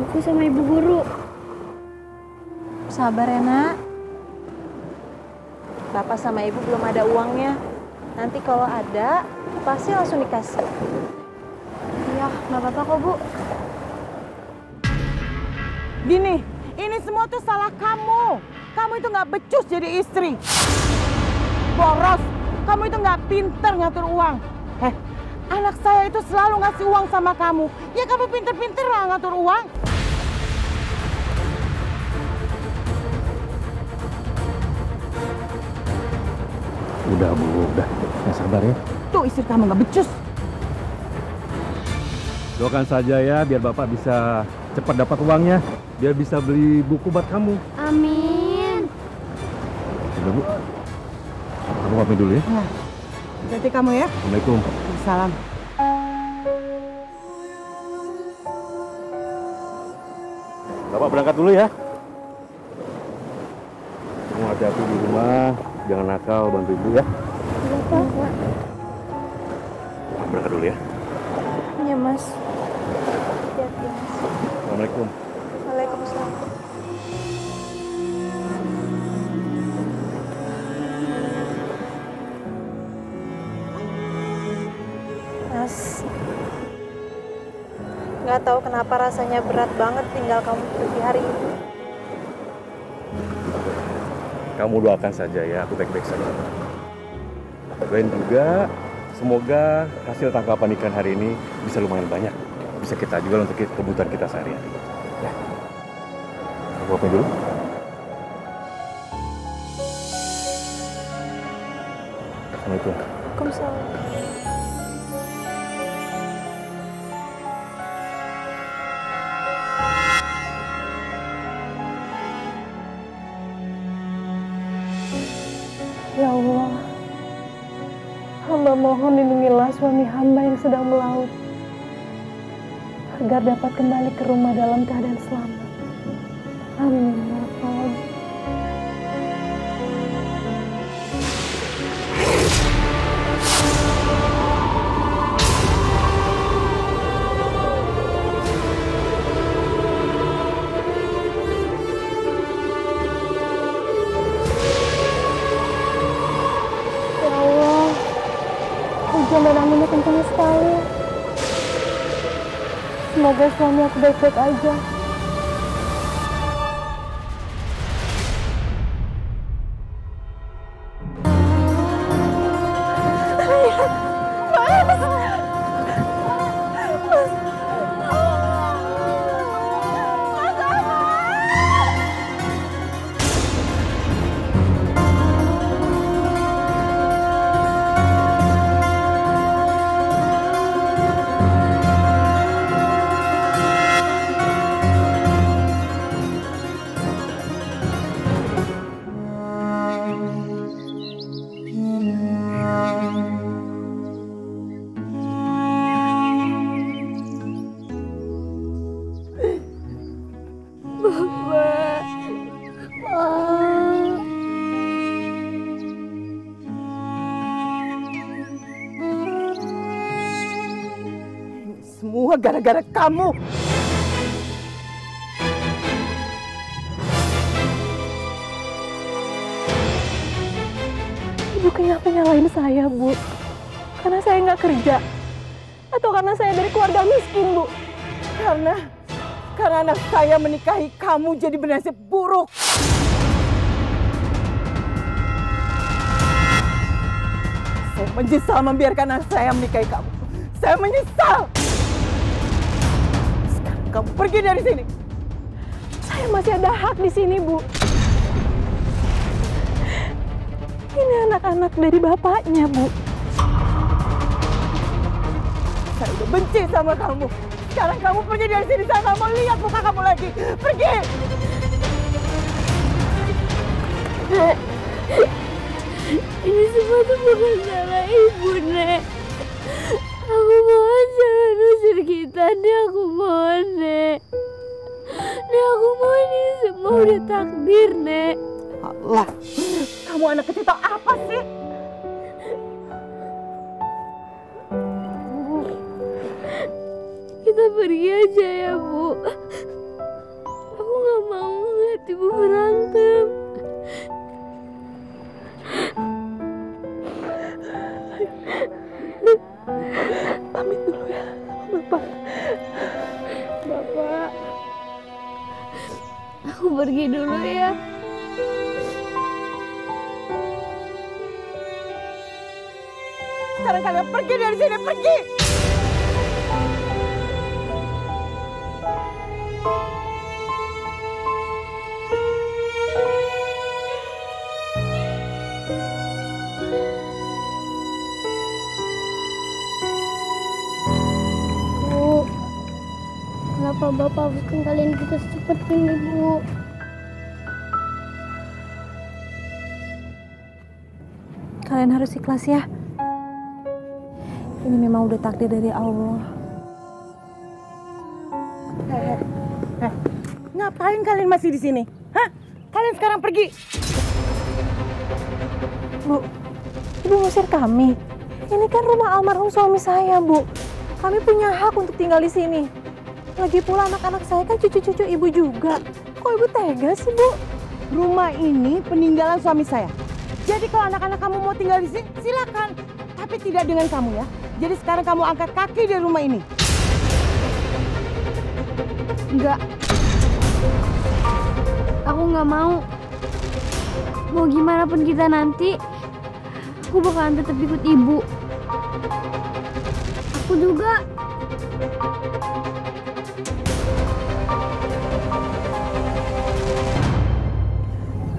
buku sama ibu guru. Sabar ya, Nak. Bapak sama Ibu belum ada uangnya. Nanti kalau ada, pasti langsung dikasih. Iya, nggak apa-apa kok, Bu. Gini, ini semua tuh salah kamu. Kamu itu nggak becus jadi istri. Boros, kamu itu nggak pinter ngatur uang. Anak saya itu selalu ngasih uang sama kamu. Ya kamu pinter-pinter lah ngatur uang. Udah Bu, udah. Yang sabar ya. Tuh istri kamu nggak becus. Doakan saja ya biar Bapak bisa cepat dapat uangnya. Biar bisa beli buku buat kamu. Amin. Udah Bu. Aku pamit dulu ya. Nah, berarti kamu ya. Assalamualaikum. Salam. Bapak berangkat dulu ya. Kamu hati-hati di rumah. Jangan nakal, bantu Ibu ya. Iya, Pak. Berangkat dulu ya. Iya, Mas. Hati-hati, Mas. Assalamualaikum. Waalaikumsalam. Mas, nggak tahu kenapa rasanya berat banget tinggal kamu pergi hari ini. Kamu doakan saja ya, aku baik-baik saja. Dan juga semoga hasil tangkapan ikan hari ini bisa lumayan banyak. Bisa kita jual untuk kebutuhan kita sehari-hari. Ya. Aku pamit dulu. Assalamualaikum. Waalaikumsalam. Ya Allah, hamba mohon lindungilah suami hamba yang sedang melaut, agar dapat kembali ke rumah dalam keadaan selamat. Amin ya Rabbal Alamin. Hujan dan anginnya kencang sekali. Semoga suami aku baik-baik aja. Semua gara-gara kamu. Ibu kenapa nyalain saya, Bu? Karena saya nggak kerja? Atau karena saya dari keluarga miskin, Bu? Karena anak saya menikahi kamu jadi bernasib buruk. Saya menyesal membiarkan anak saya menikahi kamu. Saya menyesal. Sekarang kamu pergi dari sini. Saya masih ada hak di sini, Bu. Ini anak-anak dari bapaknya, Bu. Saya udah benci sama kamu. Sekarang kamu pergi dari sini. Saya nggak mau lihat muka kamu lagi. Pergi. Ini semua tuh bukan salah ibu, Nek. Aku mohon jangan usir kita, Nek. Aku mohon, Nek. Nek, aku mohon ini semua udah takdir, Nek. Allah, kamu anak kecil tau apa sih? Kita pergi aja ya, Bu. Aku pergi dulu ya. Sekarang kalian pergi dari sini, pergi! Bu, kenapa Bapak harus tinggalin kita secepat ini, Bu? Kalian harus ikhlas ya. Ini memang udah takdir dari Allah. Ngapain kalian masih di sini? Hah? Kalian sekarang pergi. Bu, Ibu ngusir kami. Ini kan rumah almarhum suami saya, Bu. Kami punya hak untuk tinggal di sini. Lagi pula anak-anak saya kan cucu-cucu Ibu juga. Kok Ibu tega sih, Bu? Rumah ini peninggalan suami saya. Jadi kalau anak-anak kamu mau tinggal di sini, silakan. Tapi tidak dengan kamu ya. Jadi sekarang kamu angkat kaki dari rumah ini. Enggak. Aku nggak mau. Mau gimana pun kita nanti, aku bakalan tetap ikut ibu. Aku juga.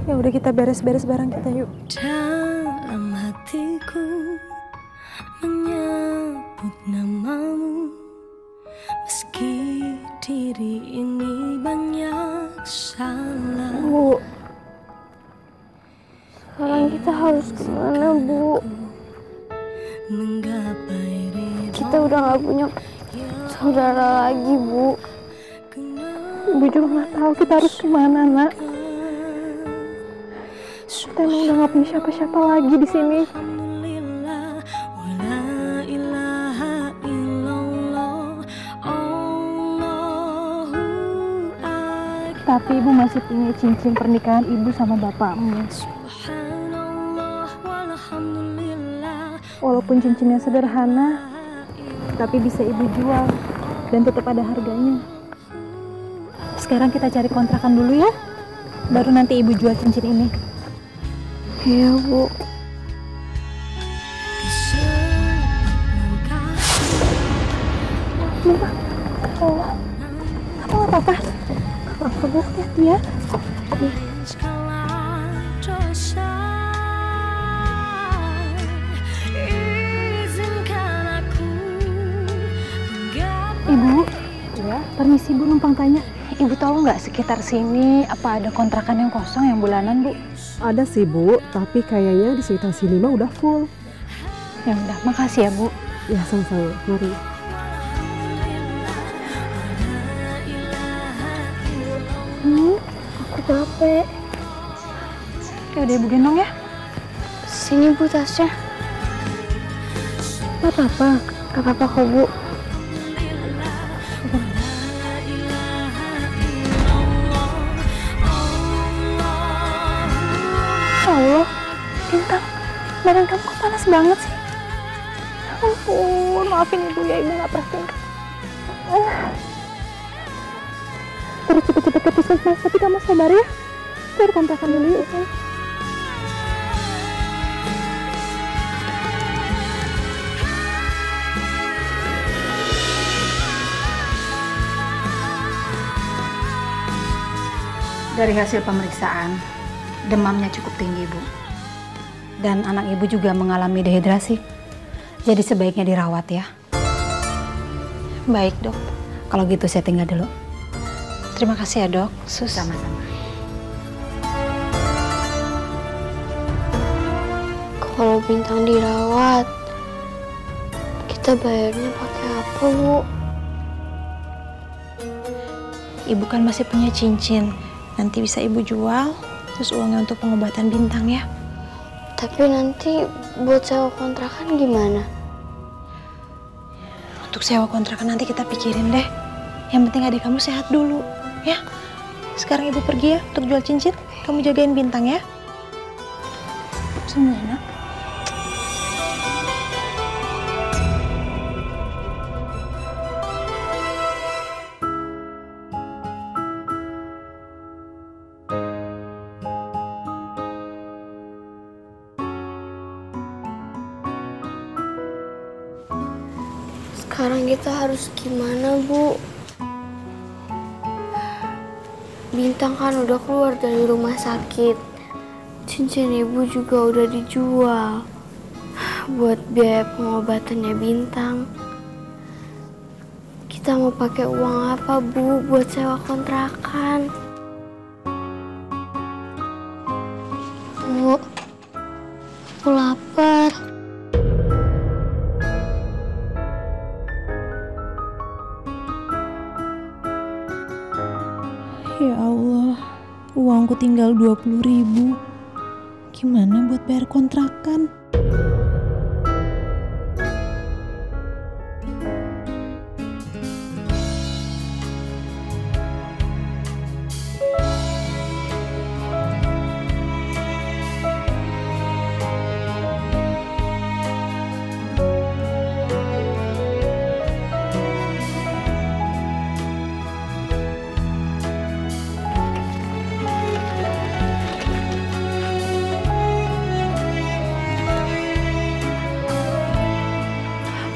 Ya udah, kita beres-beres barang kita yuk. Dalam hatiku menyebut namamu, meski diri ini banyak salah. Bu, sekarang kita harus kemana, Bu? Menggapai ridho Kita udah nggak punya saudara lagi, Bu. Ibu juga nggak tahu kita harus kemana, Nak. Kita emang udah nggak punya siapa-siapa lagi di sini. Alhamdulillah, wala ilaha illallah, Allahu akbar. Tapi Ibu masih punya cincin pernikahan Ibu sama bapakmu. Subhanallah, walhamdulillah. Walaupun cincinnya sederhana, tapi bisa Ibu jual dan tetap ada harganya. Sekarang kita cari kontrakan dulu ya, baru nanti Ibu jual cincin ini. Iya, Bu. Mama, oh, apa nggak apa-apa? Apa Bu, hati ya? Ibu, ya, permisi Bu, numpang tanya. Ibu tahu nggak sekitar sini apa ada kontrakan yang kosong yang bulanan, Bu? Ada sih Bu, tapi kayaknya di sekitar sini mah udah full. Ya udah, makasih ya Bu. Ya sama-sama, mari. Aku capek. Ya udah Ibu gendong ya. Sini, Bu, tasnya. Nggak apa-apa. Gak apa-apa kok, Bu. Allah, Bintang, badan kamu kok panas banget sih? Ampun, maafin Ibu ya, Ibu nggak perhatiin. Terus cepet-cepet ke puskesmas, tapi kamu sabar ya. Cari kontrakan dulu yuk. Dari hasil pemeriksaan, demamnya cukup tinggi, Bu. Dan anak Ibu juga mengalami dehidrasi. Jadi sebaiknya dirawat ya. Baik, Dok. Kalau gitu saya tinggal dulu. Terima kasih ya, Dok. Sama-sama. Kalau Bintang dirawat, kita bayarnya pakai apa, Bu? Ibu kan masih punya cincin. Nanti bisa Ibu jual, terus uangnya untuk pengobatan Bintang ya. Tapi nanti buat sewa kontrakan gimana? Untuk sewa kontrakan nanti kita pikirin deh. Yang penting adik kamu sehat dulu, ya. Sekarang Ibu pergi ya untuk jual cincin. Kamu jagain Bintang ya. Semua nak. Sekarang kita harus gimana, Bu? Bintang kan udah keluar dari rumah sakit. Cincin ibu juga udah dijual buat biaya pengobatannya Bintang. Kita mau pakai uang apa, Bu, buat sewa kontrakan? Bu, aku lapar. Ya Allah, uangku tinggal 20.000. Gimana buat bayar kontrakan?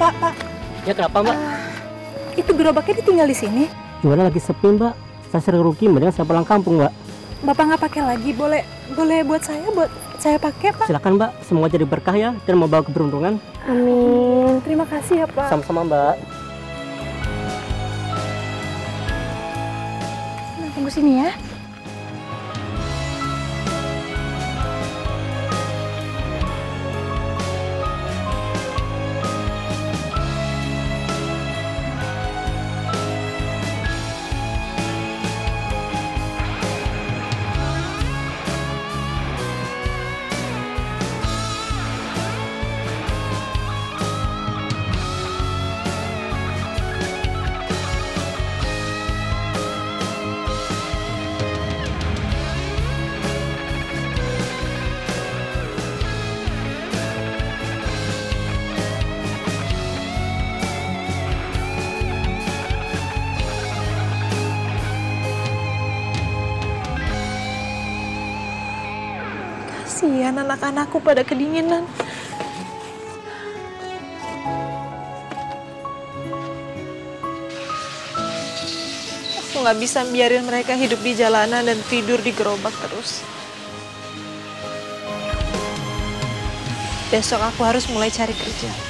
Pak. Ya kenapa mbak? Itu gerobaknya ditinggal di sini. Jualnya lagi sepi mbak. Saya sering rugi, mendingan saya pulang kampung mbak. Bapak nggak pakai lagi, boleh buat saya pakai, Pak. Silakan mbak, semoga jadi berkah ya dan membawa keberuntungan. Amin. Terima kasih ya, Pak. Sama-sama mbak. Nah, tunggu sini ya. Kasihan anak-anakku pada kedinginan. Aku nggak bisa biarin mereka hidup di jalanan dan tidur di gerobak terus. Besok aku harus mulai cari kerja.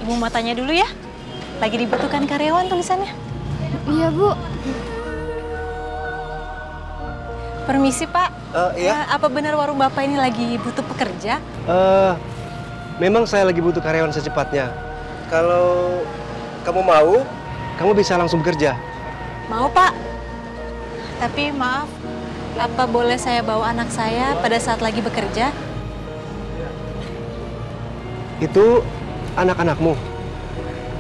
Ibu mau tanya dulu ya. Lagi dibutuhkan karyawan tulisannya. Iya, Bu. Permisi, Pak. Iya. Apa benar warung Bapak ini lagi butuh pekerja? Memang saya lagi butuh karyawan secepatnya. Kalau kamu mau, kamu bisa langsung bekerja. Mau, Pak. Tapi maaf, apa boleh saya bawa anak saya pada saat lagi bekerja? Itu anak-anakmu.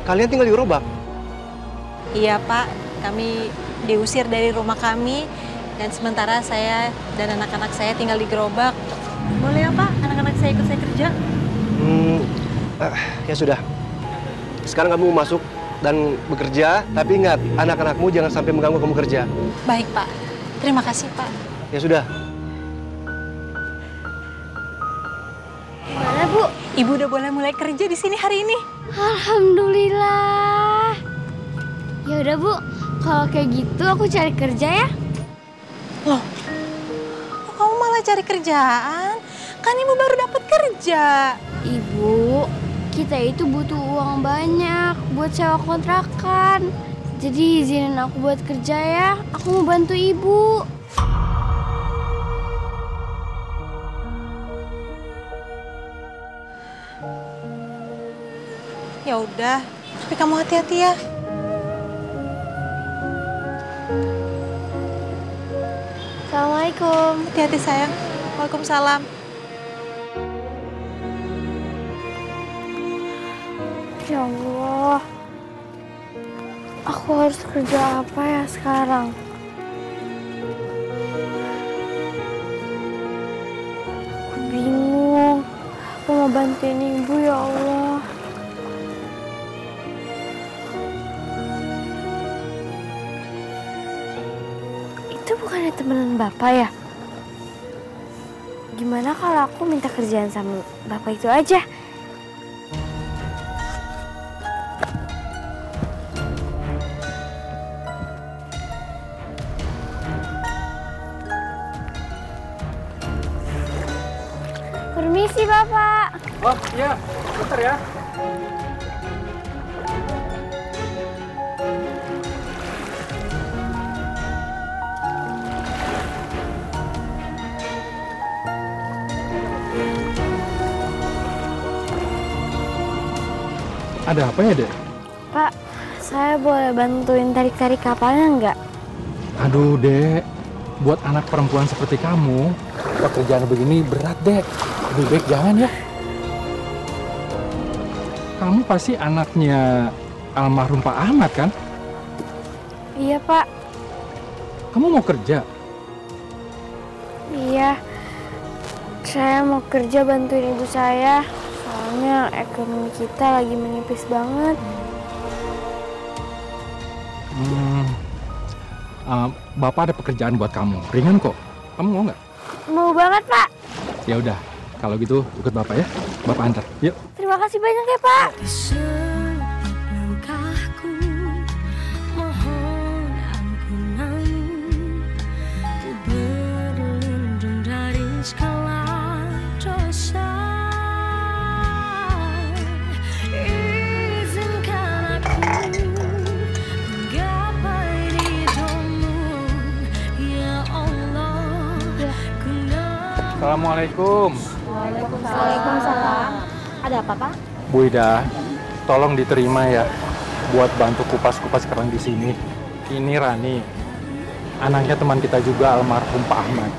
Kalian tinggal di gerobak? Iya, Pak. Kami diusir dari rumah kami dan sementara saya dan anak-anak saya tinggal di gerobak. Boleh ya, Pak? Anak-anak saya ikut saya kerja? Ya sudah. Sekarang kamu masuk dan bekerja, tapi ingat, anak-anakmu jangan sampai mengganggu kamu kerja. Baik, Pak. Terima kasih, Pak. Ya sudah. Mana, Bu? Ibu udah boleh mulai kerja di sini hari ini. Alhamdulillah. Ya udah, Bu. Kalau kayak gitu aku cari kerja ya. Loh, kok kamu malah cari kerjaan? Kan Ibu baru dapat kerja. Ibu, kita itu butuh uang banyak buat sewa kontrakan. Jadi izinin aku buat kerja ya. Aku mau bantu ibu. Ya udah, tapi kamu hati-hati ya. Assalamualaikum. Hati-hati sayang. Waalaikumsalam. Ya Allah. Aku harus kerja apa ya sekarang? Aku bingung. Aku mau bantuin ibu ya Allah. Itu bukannya temenan Bapak ya? Gimana kalau aku minta kerjaan sama Bapak itu aja? Permisi Bapak. Oh iya, bentar ya. Ada apa ya, Dek? Pak, saya boleh bantuin tarik-tarik kapalnya nggak? Aduh, Dek. Buat anak perempuan seperti kamu, pekerjaan begini berat, Dek. Lebih baik jangan ya. Kamu pasti anaknya almarhum Pak Ahmad, kan? Iya, Pak. Kamu mau kerja? Iya. Saya mau kerja bantuin ibu saya. Soalnya ekonomi kita lagi menipis banget. Bapak ada pekerjaan buat kamu. Ringan kok. Kamu mau nggak? Mau banget, Pak. Ya udah, kalau gitu ikut Bapak ya. Bapak antar. Yuk. Terima kasih banyak ya, Pak. Langkahku mohon ampunanmu, ku berlindung dari segala dosa. Izinkan aku menggapai ridhomu, ya Allah. Assalamualaikum. Waalaikumsalam. Ada apa, Pak? Bu Ida, tolong diterima ya buat bantu kupas-kupas kerang di sini. Ini Rani, anaknya teman kita juga almarhum Pak Ahmad.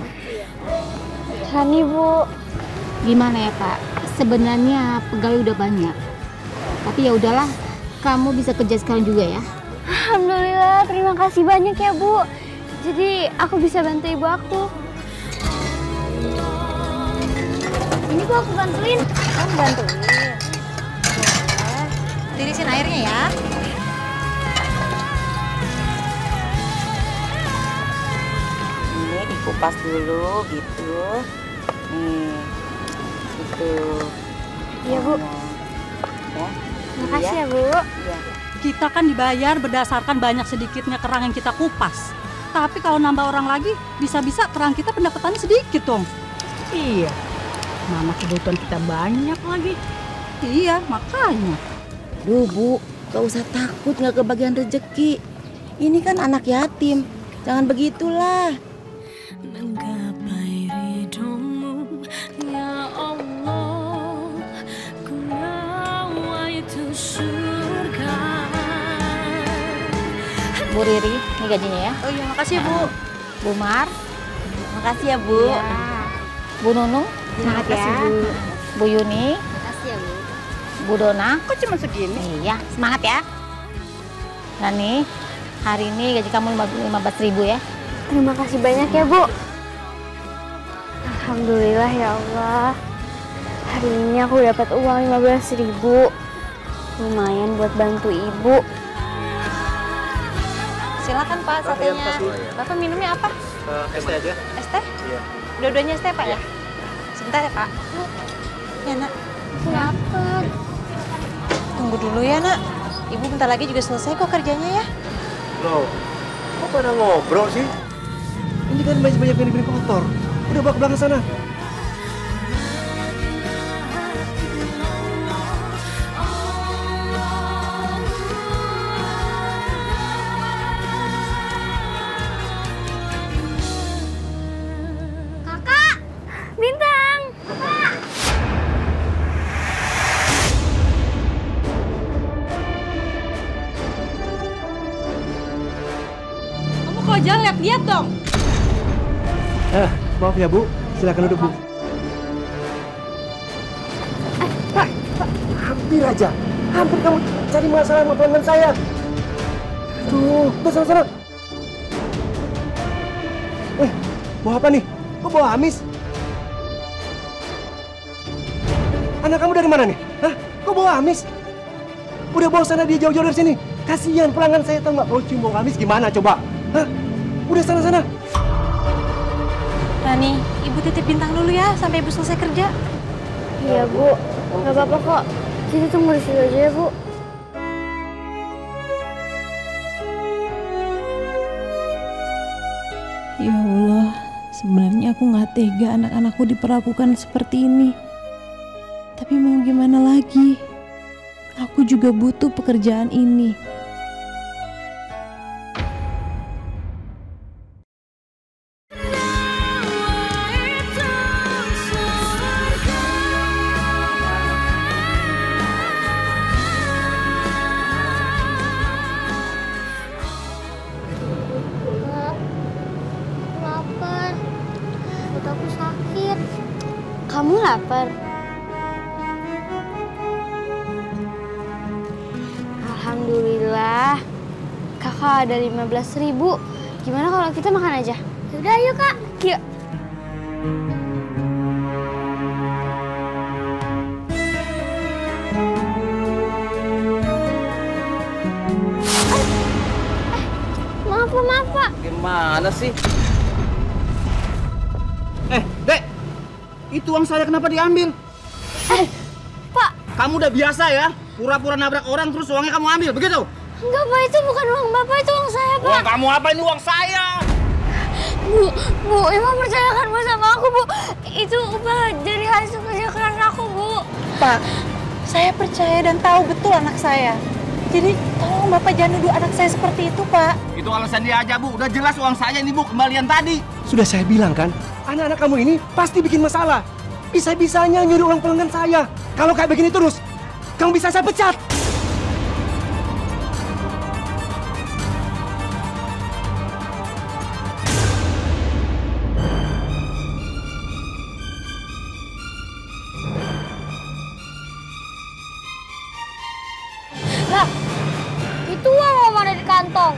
Rani, Bu. Gimana ya Pak? Sebenarnya pegawai udah banyak. Tapi ya udahlah, kamu bisa kerja sekarang juga ya. Alhamdulillah, terima kasih banyak ya, Bu. Jadi aku bisa bantu ibu aku. Ini Bu aku bantuin. Kamu bantuin. Tirisin airnya ya. Ini dikupas dulu gitu. Nih, gitu. Iya, Bu. Ya. Makasih ya, Bu. Iya. Kita kan dibayar berdasarkan banyak sedikitnya kerang yang kita kupas. Tapi kalau nambah orang lagi, bisa-bisa kerang kita pendapatannya sedikit dong. Iya, mana kebutuhan kita banyak lagi. Iya, makanya. Duh, Bu, gak usah takut gak kebagian rezeki. Ini kan anak yatim. Jangan begitulah. Menggapai ridhomu, ya Allah, ku nawaitu itu surga. Bu Riri, ini gajinya ya. Oh iya, makasih Bu. Bu Mar, Makasih ya, Bu. iya. Bu Nunung, semangat ya. Bu. Bu Yuni, Makasih ya, Bu. Bu Dona, Kok cuma segini? iya, semangat ya. Dan nih, hari ini gaji kamu 15.000 ya. Terima kasih banyak ya, Bu. Alhamdulillah ya Allah. Hari ini aku dapat uang 15.000. Lumayan buat bantu ibu. Silakan Pak satenya. Bapak minumnya apa? Es teh aja. Es teh? Iya. Dua-duanya es teh Pak ya? Sebentar ya Pak. Ya nak. Kenapa? Tunggu dulu ya nak. Ibu bentar lagi juga selesai kok kerjanya ya. Loh, kok pada ngobrol sih? Ini kan banyak yang diberi kotor. Udah bawa ke belakang sana. lihat-lihat dong. Maaf ya Bu, silakan duduk Bu. Pak, hampir aja. Hampir kamu cari masalah sama pelanggan saya. Tuh sana. Bawa apa nih? Kok bawa amis? Anak kamu dari mana nih? Hah? Kok bawa amis? Udah bawa sana dia jauh-jauh dari sini. Kasihan pelanggan saya, tahu nggak? Kalau cium bau amis gimana coba? Hah? Udah sana. Rani, Ibu titip Bintang dulu ya sampai Ibu selesai kerja. Iya Bu, nggak apa-apa kok. Kita tunggu di situ aja ya Bu. Ya Allah, sebenarnya aku nggak tega anak-anakku diperlakukan seperti ini. Tapi mau gimana lagi? Aku juga butuh pekerjaan ini. Lapar. Perut aku sakit. Kamu lapar? Alhamdulillah. Kakak ada 15.000. Gimana kalau kita makan aja? Yaudah ayo Kak. Yuk. Maaf Pak. Gimana sih? Dek, itu uang saya kenapa diambil? Pak. Kamu udah biasa ya, pura-pura nabrak orang terus uangnya kamu ambil, begitu? Enggak Pak, itu bukan uang Bapak, itu uang saya Pak. Uang kamu apa? Ini uang saya. Bu, Ibu percayakan Bu sama aku Bu. Itu upah dari hasil kerja keras aku Bu. Pak, saya percaya dan tahu betul anak saya. Jadi tolong Bapak jangan nuduh anak saya seperti itu Pak. Itu alasan dia aja Bu, udah jelas uang saya ini Bu, kembalian tadi. Sudah saya bilang kan, anak-anak kamu ini pasti bikin masalah. Bisa-bisanya nyuruh uang pelanggan saya. Kalau kayak begini terus, kamu bisa saya pecat. Lah, itu uang Om ada di kantong.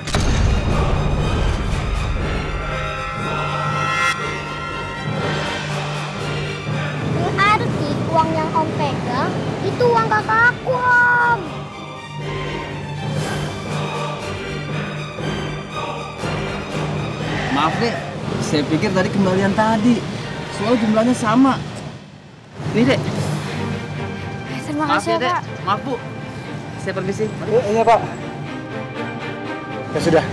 Berarti uang yang Om pegang itu uang kakak aku, Om. Maaf Dek, saya pikir tadi kembalian tadi. Soalnya jumlahnya sama. Nih Dek. Terima Maaf kasih ya Dek, Pak. maaf Bu. Saya permisi. Iya Pak. Ya sudah,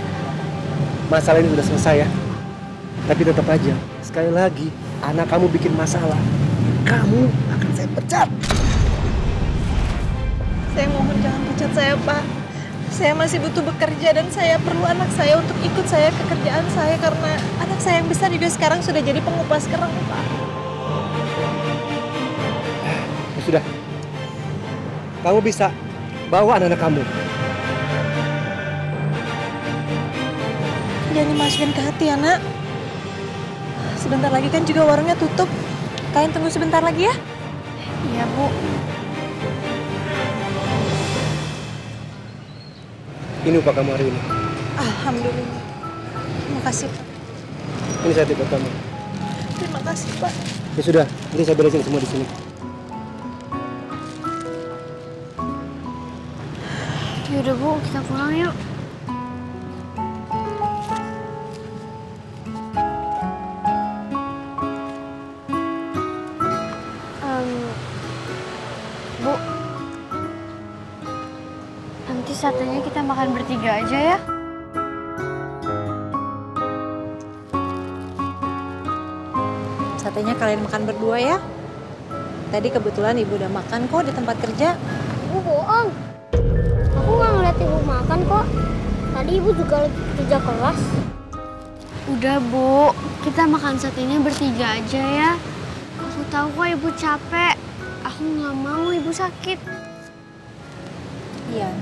masalah ini sudah selesai ya. Tapi tetap aja, sekali lagi, anak kamu bikin masalah, kamu akan saya pecat. Saya mohon jangan pecat saya Pak. Saya masih butuh bekerja dan saya perlu anak saya untuk ikut saya ke kerjaan saya karena anak saya yang besar juga sekarang sudah jadi pengupas kerang Pak. Ya sudah, kamu bisa bawa anak-anak kamu. Jangan dimasukin ke hati ya nak. Sebentar lagi kan juga warungnya tutup. Kalian tunggu sebentar lagi ya. Iya Bu. Ini upah kamu hari ini. Alhamdulillah. Terima kasih Pak. Ini saya titip kamu. Terima kasih Pak. Ya sudah, nanti saya beresin semua di sini. Yaudah Bu, kita pulang yuk. Bu, nanti satenya kita makan bertiga aja ya. Satenya kalian makan berdua ya. Tadi kebetulan Ibu udah makan kok di tempat kerja. Ibu bohong. Aku nggak ngeliat Ibu makan kok. Tadi Ibu juga lagi kerja keras. Udah Bu, kita makan satenya bertiga aja ya. Aku tahu kok Ibu capek. Aku nggak mau Ibu sakit. Iya.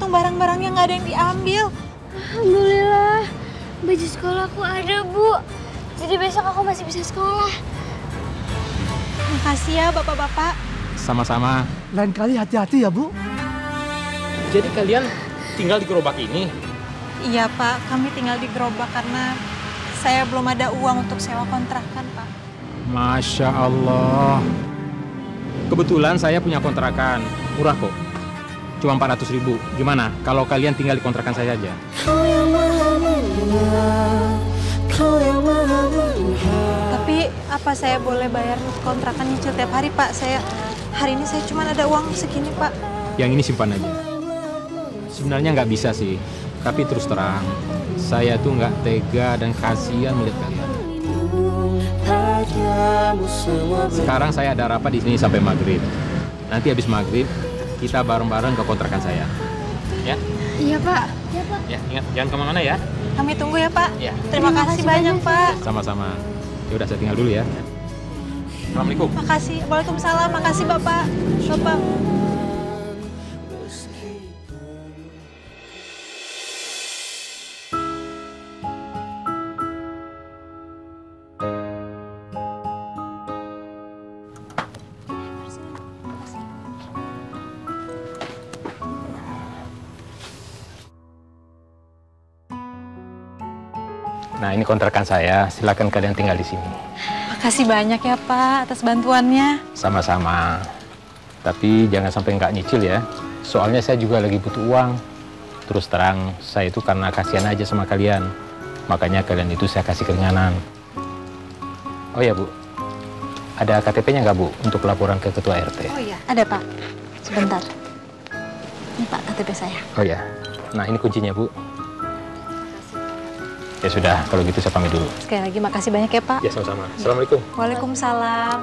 untung barang-barangnya nggak ada yang diambil. Alhamdulillah, baju sekolahku ada, Bu. Jadi besok aku masih bisa sekolah. Makasih ya Bapak-bapak. Sama-sama. Lain kali hati-hati ya, Bu. Jadi kalian tinggal di gerobak ini? Iya Pak, kami tinggal di gerobak karena saya belum ada uang untuk sewa kontrakan Pak. Masya Allah. Kebetulan saya punya kontrakan, murah kok. Cuma 400.000. Gimana kalau kalian tinggal di kontrakan saya aja? Tapi apa saya boleh bayar kontrakan nyicil tiap hari Pak? Hari ini saya cuma ada uang segini Pak. Yang ini simpan aja. Sebenarnya nggak bisa sih, tapi terus terang, saya tuh nggak tega dan kasihan melihat kalian. Sekarang saya ada rapat di sini sampai maghrib. Nanti habis maghrib, kita bareng-bareng ke kontrakan saya. Ya? Iya, Pak. Iya, Pak. Ya, ingat jangan kemana-mana ya. Kami tunggu ya Pak. Ya. Terima kasih banyak Pak. Sama-sama. Ya udah, saya tinggal dulu ya. Assalamualaikum. Makasih. Waalaikumsalam. Makasih Bapak. Bapak. Nah, ini kontrakan saya. Silakan kalian tinggal di sini. Makasih banyak ya Pak atas bantuannya. Sama-sama. Tapi jangan sampai nggak nyicil ya. Soalnya saya juga lagi butuh uang. Terus terang, saya itu karena kasihan aja sama kalian. Makanya kalian itu saya kasih keringanan. Oh ya Bu, ada KTP-nya nggak Bu untuk laporan ke Ketua RT? Oh iya, ada Pak. Sebentar. Ini Pak KTP saya. Oh ya. Nah, ini kuncinya Bu. Ya sudah, kalau gitu saya pamit dulu. Sekali lagi makasih banyak ya Pak. Ya sama-sama. Assalamualaikum. Waalaikumsalam.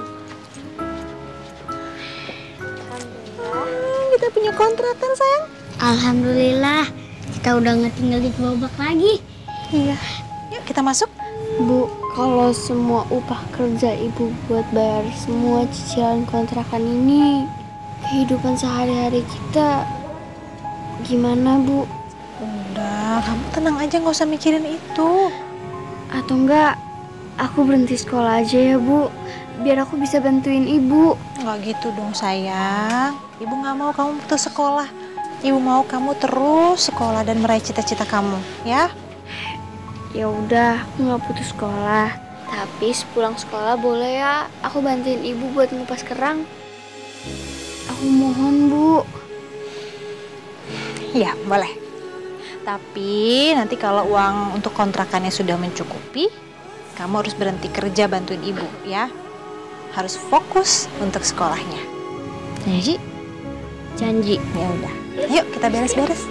Kita punya kontrakan sayang. Alhamdulillah, kita udah nggak tinggal di gerobak lagi. Iya. Yuk kita masuk. Bu, kalau semua upah kerja Ibu buat bayar semua cicilan kontrakan ini, kehidupan sehari-hari kita gimana Bu? Udah, kamu tenang aja, nggak usah mikirin itu. Atau enggak, aku berhenti sekolah aja ya Bu, biar aku bisa bantuin Ibu. Nggak gitu dong sayang. Ibu nggak mau kamu putus sekolah. Ibu mau kamu terus sekolah dan meraih cita-cita kamu, ya? Ya udah, aku nggak putus sekolah. Tapi sepulang sekolah boleh ya, aku bantuin Ibu buat ngupas kerang. Aku mohon Bu. Iya, boleh. Tapi nanti kalau uang untuk kontrakannya sudah mencukupi, kamu harus berhenti kerja bantuin Ibu, ya. Harus fokus untuk sekolahnya. Janji? Janji. Ya udah. Yuk kita beres-beres.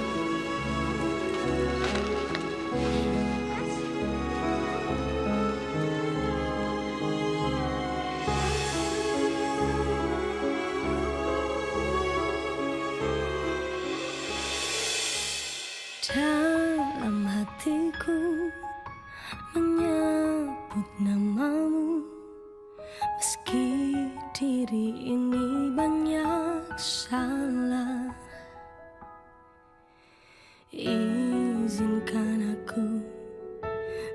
Dalam hatiku menyebut namamu, meski diri ini banyak salah. Izinkan aku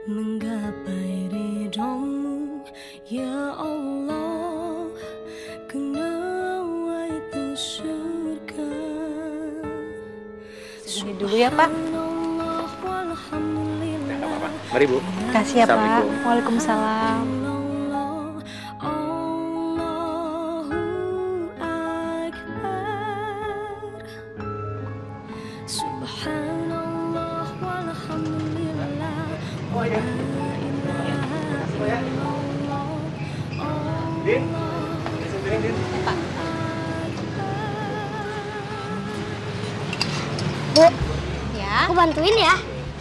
menggapai ridhomu, ya Allah, kena itu surga. Sini dulu ya Pak. Mari Bu. Kasih ya Pak. Waalaikumsalam. Bu, Ya. aku bantuin ya.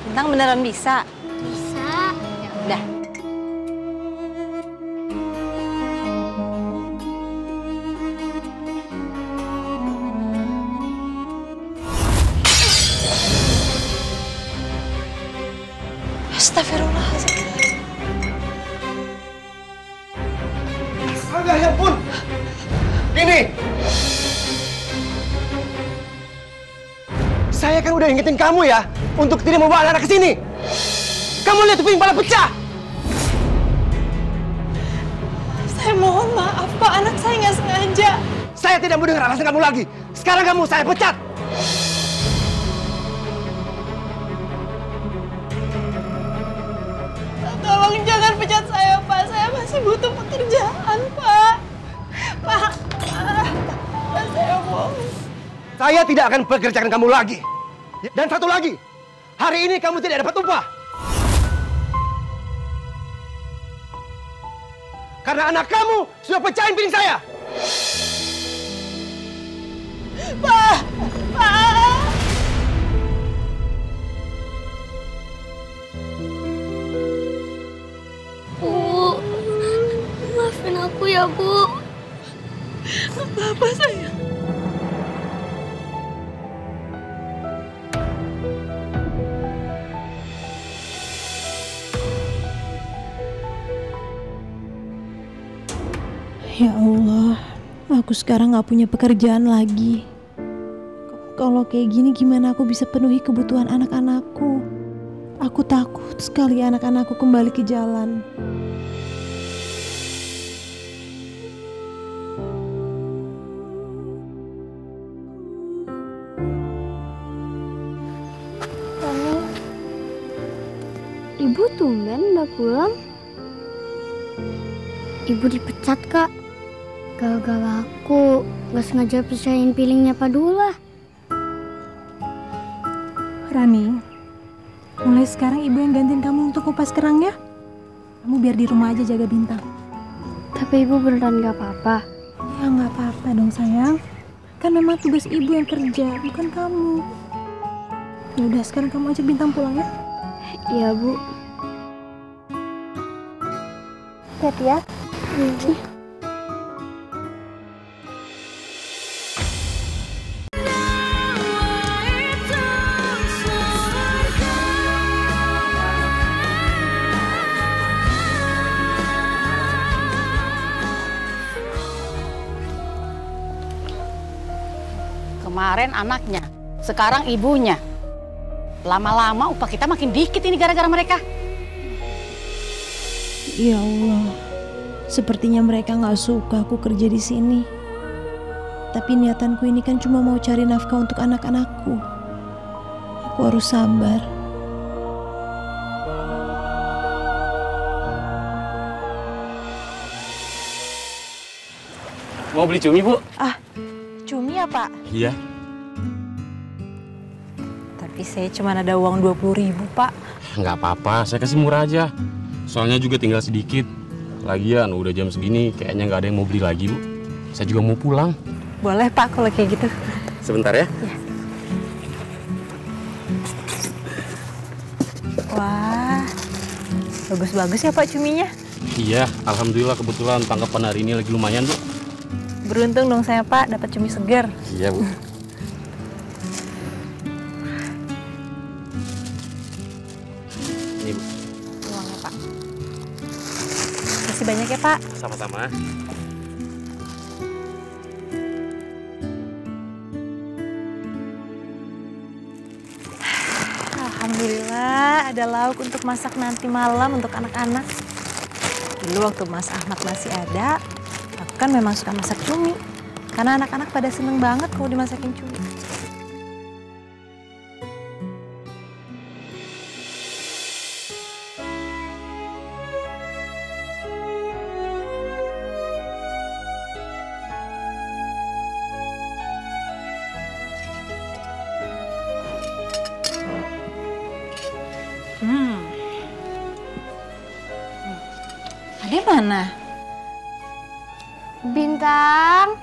Bintang beneran bisa. Bisa. Ya udah. Astagfirullahaladzim. Astaga, ya ampun. Ini. Saya kan udah ingetin kamu ya untuk tidak membawa anak ke sini. Kamu lihat tuh piring malah pecah. Saya mohon maaf Pak, anak saya nggak sengaja. Saya tidak mau dengar alasan kamu lagi. Sekarang kamu saya pecat. Tolong jangan pecat saya Pak, saya masih butuh pekerjaan Pak. Pak, saya mohon. Saya tidak akan pekerjakan kamu lagi. Dan satu lagi, hari ini kamu tidak dapat upah. Karena anak kamu sudah pecahin piring saya. Pak, Pak. Bu, maafin aku ya, Bu. Gak apa-apa sayang. Ya Allah, aku sekarang gak punya pekerjaan lagi. Kalau kayak gini gimana aku bisa penuhi kebutuhan anak-anakku? Aku takut sekali anak-anakku kembali ke jalan. Ibu tumben udah pulang. Ibu dipecat, Kak. Gara-gara aku gak sengaja pecahin piringnya Pak Dullah. Rani, mulai sekarang ibu yang gantiin kamu untuk kupas kerang ya. Kamu biar di rumah aja jaga Bintang. Tapi ibu beneran gak apa-apa? Ya gak apa-apa dong sayang. Kan memang tugas ibu yang kerja, bukan kamu. Ya udah sekarang kamu ajak Bintang pulang ya. Iya Bu. Hati-hati ya. Kemarin anaknya, sekarang ibunya. Lama-lama upah kita makin dikit ini gara-gara mereka. Ya Allah, sepertinya mereka nggak suka aku kerja di sini. Tapi niatanku ini kan cuma mau cari nafkah untuk anak-anakku. Aku harus sabar. Mau beli cumi, Bu? Ah, cumi ya Pak? Iya. Tapi saya cuma ada uang 20.000 Pak. Nggak apa-apa, saya kasih murah aja. Soalnya juga tinggal sedikit. Lagian udah jam segini, kayaknya nggak ada yang mau beli lagi, Bu. Saya juga mau pulang. Boleh Pak kalau kayak gitu. Sebentar ya. Ya. Wah, bagus-bagus ya Pak cuminya. Iya, alhamdulillah kebetulan tangkapan hari ini lagi lumayan, Bu. Beruntung dong saya Pak, dapat cumi segar. Iya, Bu. Ini, Bu. Uangnya Pak. Makasih banyak ya Pak. Sama-sama. Alhamdulillah ada lauk untuk masak nanti malam untuk anak-anak. Dulu waktu Mas Ahmad masih ada, aku kan memang suka masak cumi. Karena anak-anak pada seneng banget kalau dimasakin cumi. Ade mana? Bintang.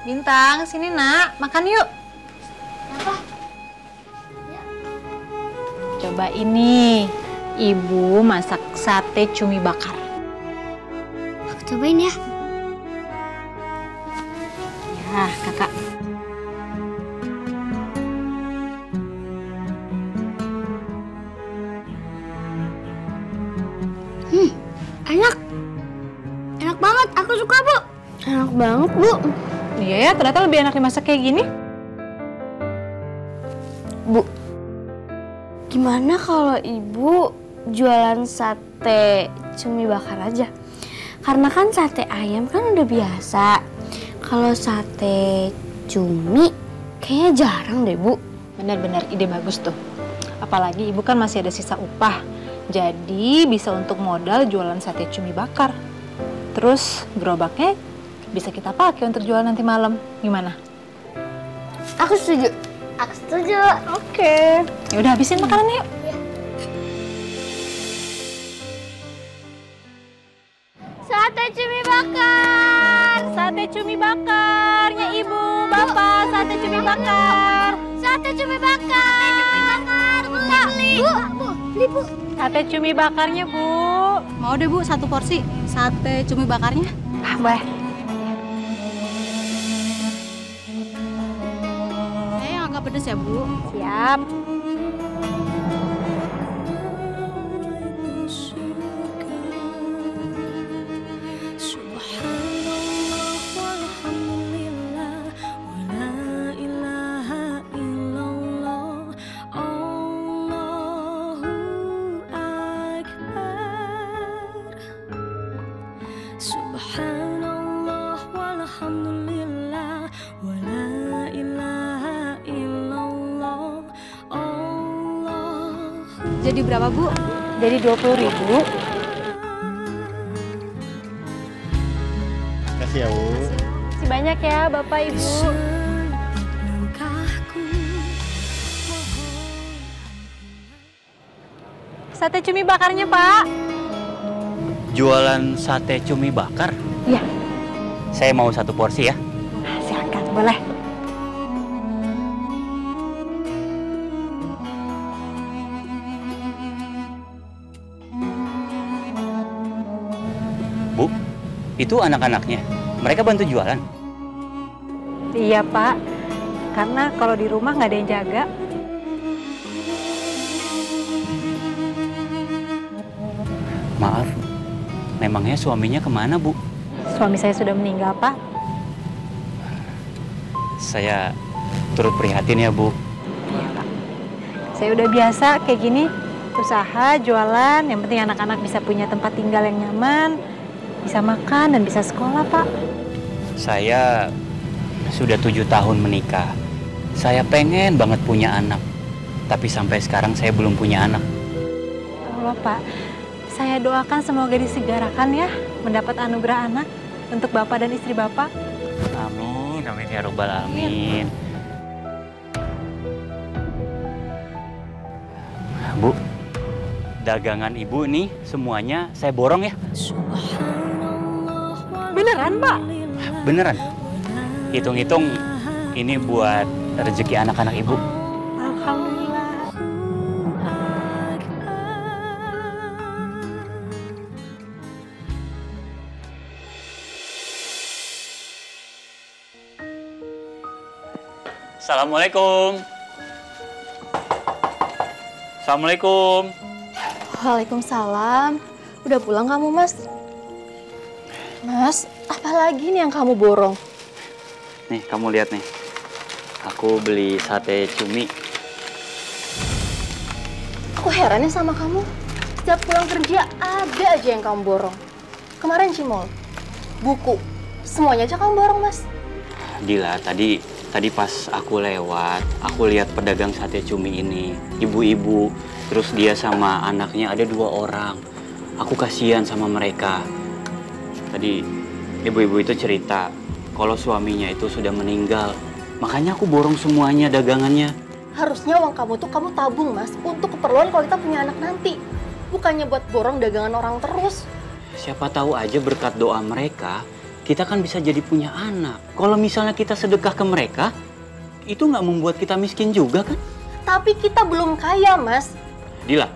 Bintang, sini nak, makan yuk. Apa? Coba ini, ibu masak sate cumi bakar. Aku cobain ya. Ya, kakak. Enak. Enak banget, aku suka Bu. Enak banget Bu. Iya ya, ternyata lebih enak dimasak kayak gini. Bu, gimana kalau ibu jualan sate cumi bakar aja? Karena kan sate ayam kan udah biasa. Kalau sate cumi kayaknya jarang deh, Bu. Benar-benar ide bagus tuh. Apalagi ibu kan masih ada sisa upah. Jadi bisa untuk modal jualan sate cumi bakar. Terus gerobaknya bisa kita pakai untuk jualan nanti malam. Gimana? Aku setuju. Aku setuju. Oke. Ya udah habisin makanan yuk. Sate cumi bakar. Sate cumi bakarnya ibu, bapak, sate cumi bakar. Sate cumi bakar. Beli. Bu, beli Bu. Sate cumi bakarnya bu. Mau deh Bu, 1 porsi sate cumi bakarnya. Boleh. Yang agak pedes ya Bu. Siap. Jadi berapa Bu? Jadi 20.000. Kasih ya, Bu. Makasih banyak ya Bapak Ibu. Sate cumi bakarnya Pak. Jualan sate cumi bakar? Iya. Saya mau 1 porsi ya. Silakan, boleh. Bu, itu anak-anaknya. Mereka bantu jualan? Iya Pak, karena kalau di rumah nggak ada yang jaga. Maaf, memangnya suaminya kemana Bu? Suami saya sudah meninggal Pak. Saya turut prihatin ya Bu. Iya Pak, saya udah biasa kayak gini. Usaha, jualan, yang penting anak-anak bisa punya tempat tinggal yang nyaman, bisa makan dan bisa sekolah Pak. Saya sudah 7 tahun menikah. Saya pengen banget punya anak. Tapi sampai sekarang saya belum punya anak. Allah Pak, saya doakan semoga disegerakan ya mendapat anugerah anak untuk Bapak dan istri Bapak. Amin, amin ya robbal alamin. Bu, dagangan ibu nih semuanya saya borong ya. Beneran Pak? Beneran. Hitung-hitung ini buat rezeki anak-anak ibu. Alhamdulillah. Assalamualaikum. Assalamualaikum. Waalaikumsalam. Udah pulang kamu, Mas? Mas, apa lagi nih yang kamu borong? Nih, kamu lihat nih. Aku beli sate cumi. Aku herannya sama kamu. Setiap pulang kerja ada aja yang kamu borong. Kemarin cimol, buku, semuanya aja kamu borong, Mas. Dila, tadi pas aku lewat, aku lihat pedagang sate cumi ini, ibu-ibu, terus dia sama anaknya ada 2 orang. Aku kasihan sama mereka. Tadi ibu-ibu itu cerita kalau suaminya itu sudah meninggal. Makanya aku borong semuanya dagangannya. Harusnya uang kamu tuh kamu tabung, Mas, untuk keperluan kalau kita punya anak nanti. Bukannya buat borong dagangan orang terus. Siapa tahu aja berkat doa mereka, kita kan bisa jadi punya anak. Kalau misalnya kita sedekah ke mereka, itu nggak membuat kita miskin juga kan? Tapi kita belum kaya, Mas. Dila,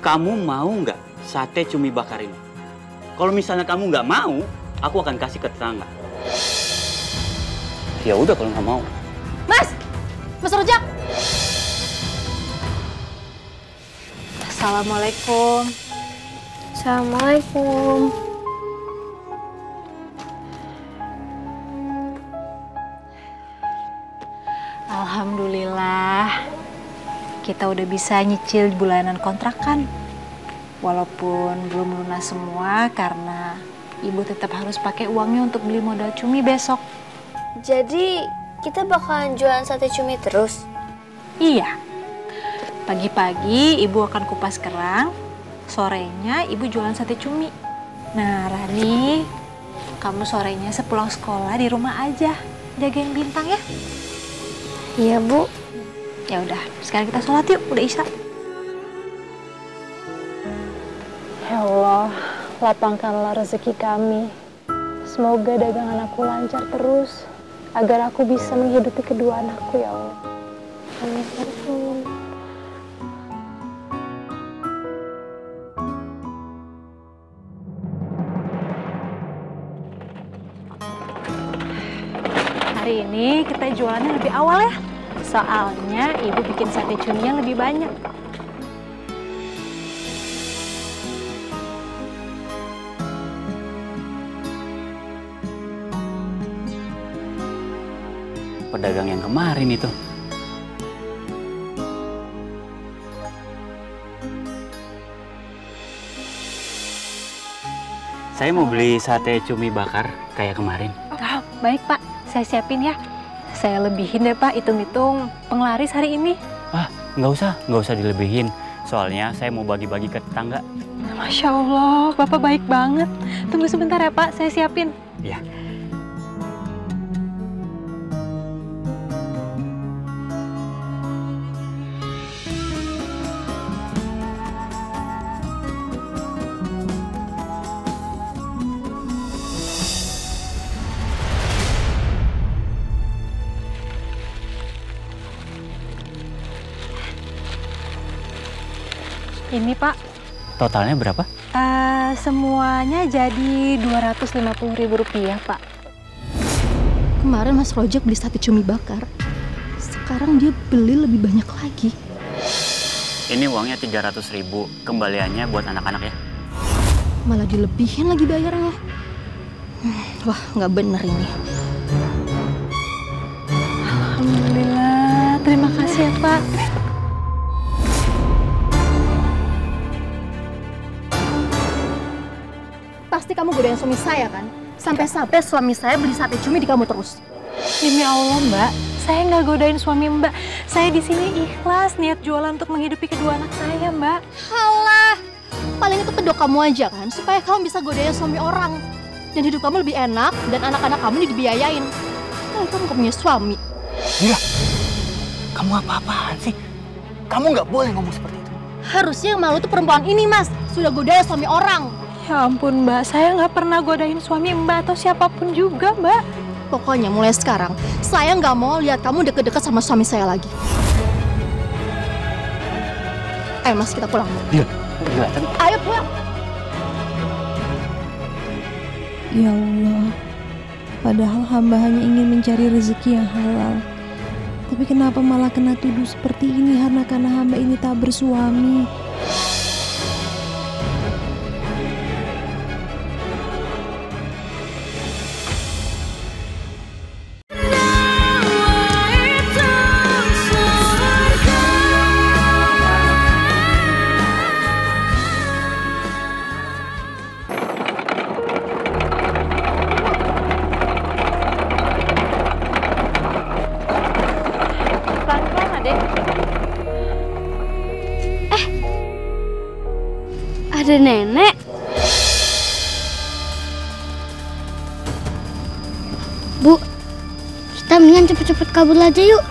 kamu mau nggak sate cumi bakar ini? Kalau misalnya kamu nggak mau, aku akan kasih ke tetangga. Ya udah kalau nggak mau. Mas! Mas Rojak! Assalamualaikum. Assalamualaikum. Alhamdulillah. kita udah bisa nyicil bulanan kontrakan. Walaupun belum lunas semua karena ibu tetap harus pakai uangnya untuk beli modal cumi besok. Jadi kita bakalan jualan sate cumi terus? Iya. Pagi-pagi ibu akan kupas kerang, sorenya ibu jualan sate cumi. Nah Rani, kamu sorenya sepulang sekolah di rumah aja, jagain Bintang ya. Iya Bu. Ya udah, sekarang kita sholat yuk, udah isya. Ya Allah, lapangkanlah rezeki kami. Semoga dagangan aku lancar terus, agar aku bisa menghidupi kedua anakku ya Allah. Amin. Hari ini kita jualannya lebih awal ya. Soalnya ibu bikin sate cuminya lebih banyak. Pedagang yang kemarin itu. Saya mau beli sate cumi bakar kayak kemarin. Oh, baik Pak, saya siapin ya. Saya lebihin deh Pak, hitung-hitung penglaris hari ini. Ah, nggak usah dilebihin. Soalnya saya mau bagi-bagi ke tetangga. Masya Allah, Bapak baik banget. Tunggu sebentar ya Pak, saya siapin. Ya. Ini Pak. Totalnya berapa? Semuanya jadi Rp250.000 Pak. Kemarin Mas Rojak beli sate cumi bakar. Sekarang dia beli lebih banyak lagi. Ini uangnya 300.000. Kembaliannya buat anak-anak ya. Malah dilebihin lagi bayarnya. Wah, nggak bener ini. Alhamdulillah, terima kasih ya Pak. Pasti kamu godain suami saya kan? Sampai-sampai suami saya beli sate cumi di kamu terus. Demi Allah Mbak, saya nggak godain suami Mbak. Saya di sini ikhlas niat jualan untuk menghidupi kedua anak saya Mbak. Halah, paling itu kedok kamu aja kan, supaya kamu bisa godain suami orang. Dan hidup kamu lebih enak, dan anak-anak kamu dibiayain. Nah, kamu gak punya suami. Gila, kamu apa-apaan sih? Kamu nggak boleh ngomong seperti itu. Harusnya yang malu tuh perempuan ini Mas, sudah godain suami orang. Ya ampun Mbak, saya nggak pernah godain suami Mbak atau siapapun juga Mbak. Pokoknya mulai sekarang, saya nggak mau lihat kamu deket-deket sama suami saya lagi. Ayo Mas, kita pulang. Iya. Ayo pulang. Ya Allah, padahal hamba hanya ingin mencari rezeki yang halal. Tapi kenapa malah kena tuduh seperti ini karena hamba ini tak bersuami? Ada nenek. Bu, kita mendingan cepet-cepet kabur aja yuk.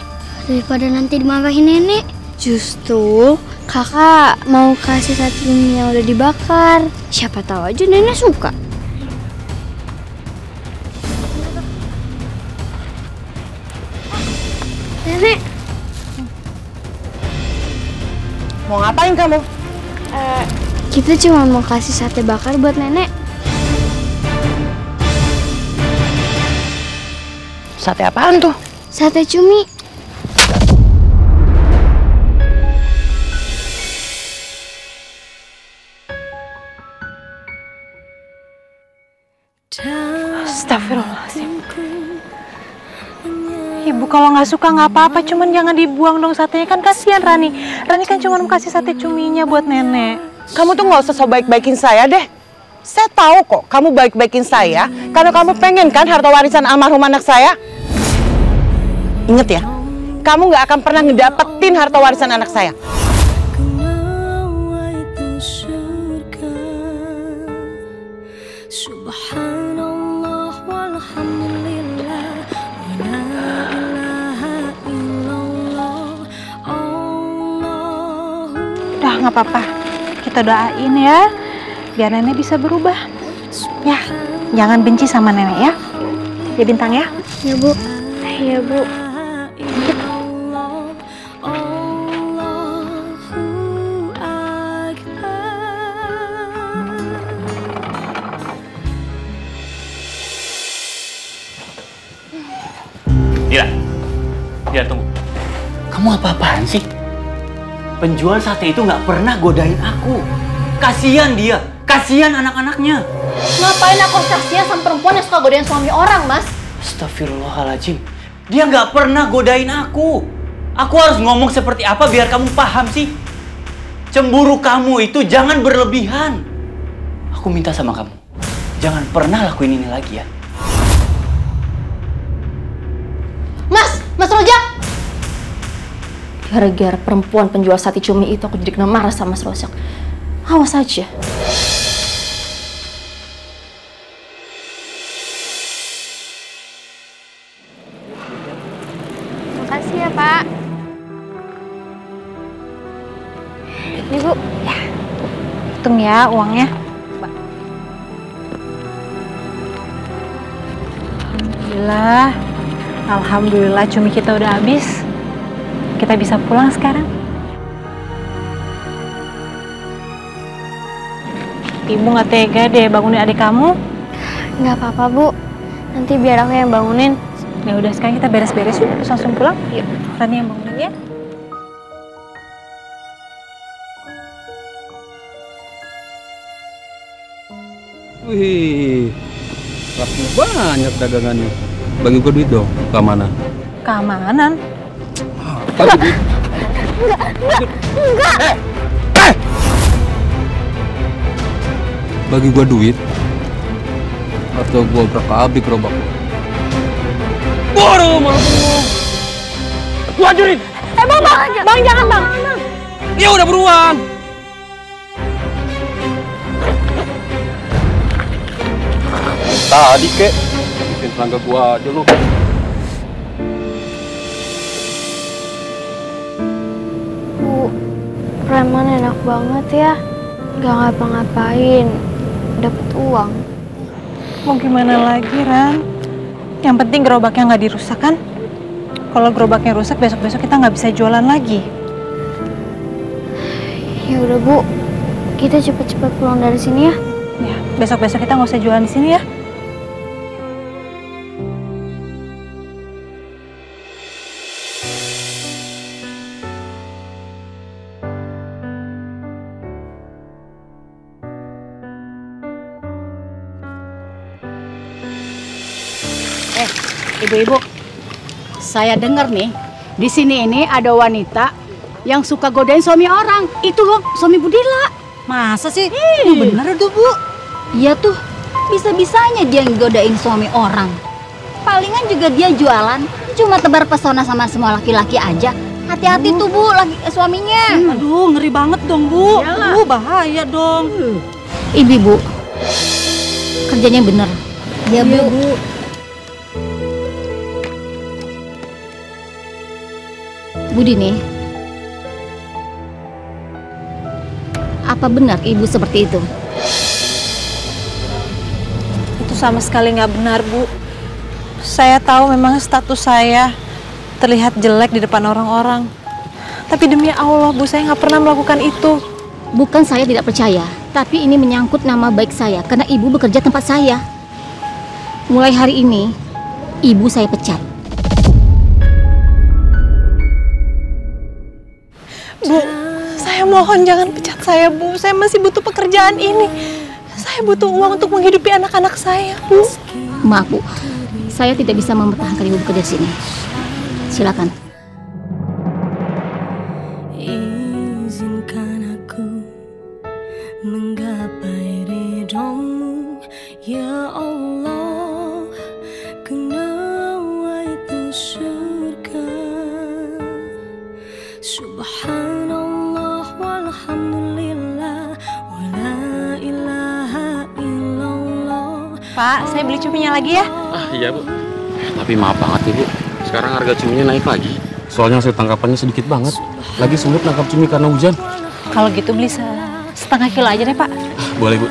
Daripada nanti dimarahin nenek. Justru kakak mau kasih sate cumi yang udah dibakar. Siapa tahu aja nenek suka. Nenek. Mau ngapain kamu? Kita cuma mau kasih sate bakar buat nenek. Sate apaan tuh? Sate cumi. Astagfirullahaladzim. Ibu kalau nggak suka nggak apa-apa, cuman jangan dibuang dong satenya, kan kasihan Rani. Rani kan cuma mau kasih sate cuminya buat nenek. Kamu tuh nggak usah so baik-baikin saya deh. Saya tahu kok kamu baik-baikin saya karena kamu pengen kan harta warisan almarhum anak saya. Ingat ya, kamu nggak akan pernah ngedapetin harta warisan anak saya. Udah nggak apa-apa, kita doain ya, biar nenek bisa berubah. Ya, jangan benci sama nenek ya. Ya Bintang ya. Ya Bu, ya Bu. Dira, tunggu. Kamu apa-apaan sih? Penjual sate itu nggak pernah godain aku. Kasihan dia, kasihan anak-anaknya. Ngapain aku harus kasihan sama perempuan yang suka godain suami orang, Mas? Astagfirullahaladzim. Dia nggak pernah godain aku. Aku harus ngomong seperti apa biar kamu paham sih? Cemburu kamu itu jangan berlebihan. Aku minta sama kamu, jangan pernah lakuin ini lagi ya. Mas Rojak! Gara-gara perempuan penjual sate cumi itu aku jadi kena marah sama Mas Rojak. Awas aja. Makasih ya Pak. Ini Bu. Ya. Hitung ya uangnya. Alhamdulillah cumi kita udah habis. Kita bisa pulang sekarang. Ibu nggak tega deh bangunin adik kamu. Nggak apa-apa Bu, nanti biar aku yang bangunin. Ya udah sekarang kita beres-beres yuk, terus langsung pulang. Yuk, Rani yang bangunin ya. Wih, laku banyak dagangannya. Bagi gue duit dong, keamanan. Keamanan? Bagi duit. Enggak. Bagi gue duit, atau gue berkabik gerobak. Waduh, malah bengong. Gue hancurin. Bang, jangan bang. Ya udah beruang. Tadi kek, bikin selangga gua aja lu. Bu, preman enak banget ya. Gak ngapa-ngapain, dapet uang. Mau gimana lagi, Ran? Yang penting gerobaknya nggak dirusak kan? Kalau gerobaknya rusak, besok-besok kita nggak bisa jualan lagi. Ya udah Bu, kita cepet-cepet pulang dari sini ya. Ya, besok-besok kita nggak usah jualan di sini ya. Ibu-ibu, saya dengar nih, di sini ini ada wanita yang suka godain suami orang. Itu loh, suami Budila. Masa sih? Bener tuh, Bu. Iya tuh, bisa-bisanya dia godain suami orang. Palingan juga dia jualan, cuma tebar pesona sama semua laki-laki aja. Hati-hati tuh Bu, suaminya. Aduh, ngeri banget dong Bu. Bahaya dong. Ibu, kerjanya bener. Ya Bu. Bu Dini, apa benar ibu seperti itu? Itu sama sekali nggak benar, Bu. Saya tahu memang status saya terlihat jelek di depan orang-orang. Tapi demi Allah, Bu, saya nggak pernah melakukan itu. Bukan saya tidak percaya, tapi ini menyangkut nama baik saya karena ibu bekerja tempat saya. Mulai hari ini, ibu saya pecat. Bu, saya mohon jangan pecat saya, Bu. Saya masih butuh pekerjaan ini. Saya butuh uang untuk menghidupi anak-anak saya, Bu. Maaf, Bu. Saya tidak bisa mempertahankan ibu bekerja di sini. silakan. Izinkan aku menggapai ridhomu, ya Allah, karena itu surga. Subhanallah walhamdulillah wala ilaha illallah. Pak, saya beli cuminya lagi ya. Iya Bu. Tapi maaf banget Ibu, sekarang harga cuminya naik lagi. Soalnya hasil tangkapannya sedikit banget. Lagi sulit nangkap cumi karena hujan. Kalau gitu beli setengah kilo aja deh Pak. Boleh Bu.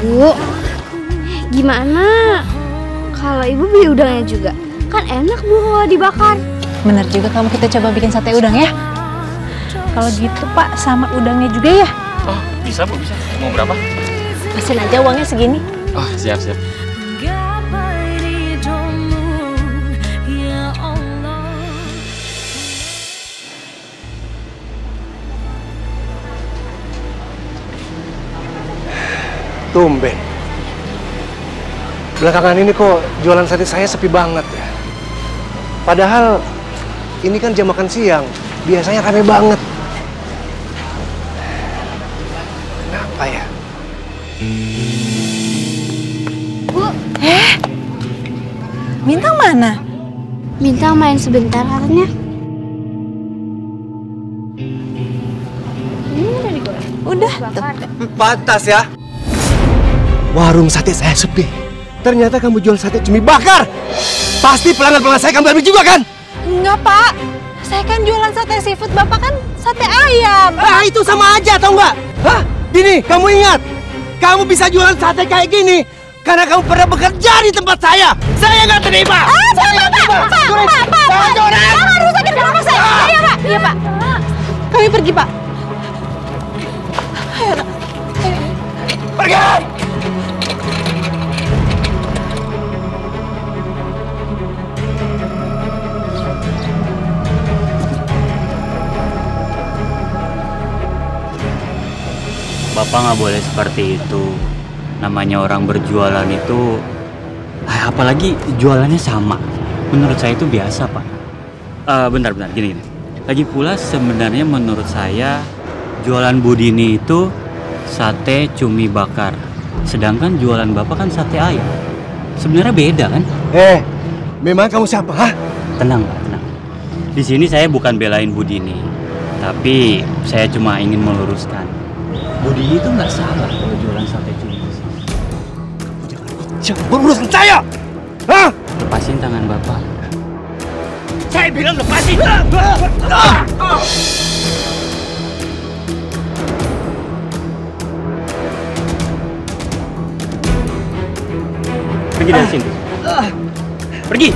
Ibu, gimana kalau ibu beli udangnya juga? Kan enak Bu kalau dibakar. Bener juga kamu, kita coba bikin sate udang ya. Kalau gitu Pak, sama udangnya juga ya. Oh, bisa Bu, bisa. Mau berapa? Pasin aja uangnya segini. Oh, siap-siap. Tumben. Belakangan ini kok jualan sate saya sepi banget ya. Padahal ini kan jam makan siang, biasanya rame banget. Kenapa ya? Bu, Bintang mana? Bintang main sebentar katanya. Ini udah digoreng. Udah. Pantas ya. Warung sate saya sepi. Ternyata kamu jual sate cumi bakar. Pasti pelanggan-pelanggan saya kamu ambil juga kan? Enggak Pak, saya kan jualan sate seafood, Bapak kan sate ayam. Ah, itu sama aja tau nggak? Hah? Gini, kamu ingat? Kamu bisa jualan sate kayak gini karena kamu pernah bekerja di tempat saya. Saya nggak terima. Pak, jangan rusakin kenapa saya? Iya Pak, iya Pak. Kami pergi Pak. Ayo nak. Pergi! Bapak nggak boleh seperti itu. Namanya orang berjualan itu, apalagi jualannya sama. Menurut saya itu biasa, Pak. Bentar, gini. Lagi pula sebenarnya menurut saya jualan Budini itu sate cumi bakar. Sedangkan jualan Bapak kan sate ayam. Sebenarnya beda kan? Memang kamu siapa? Hah? Tenang, Pak, tenang. Di sini saya bukan belain Budini, tapi saya cuma ingin meluruskan. Budini itu nggak salah kalau jualan sate cumi. Jangan berurusan saya! Hah? Lepasin tangan Bapak. Saya bilang lepasin! Pergi dari sini. Pergi!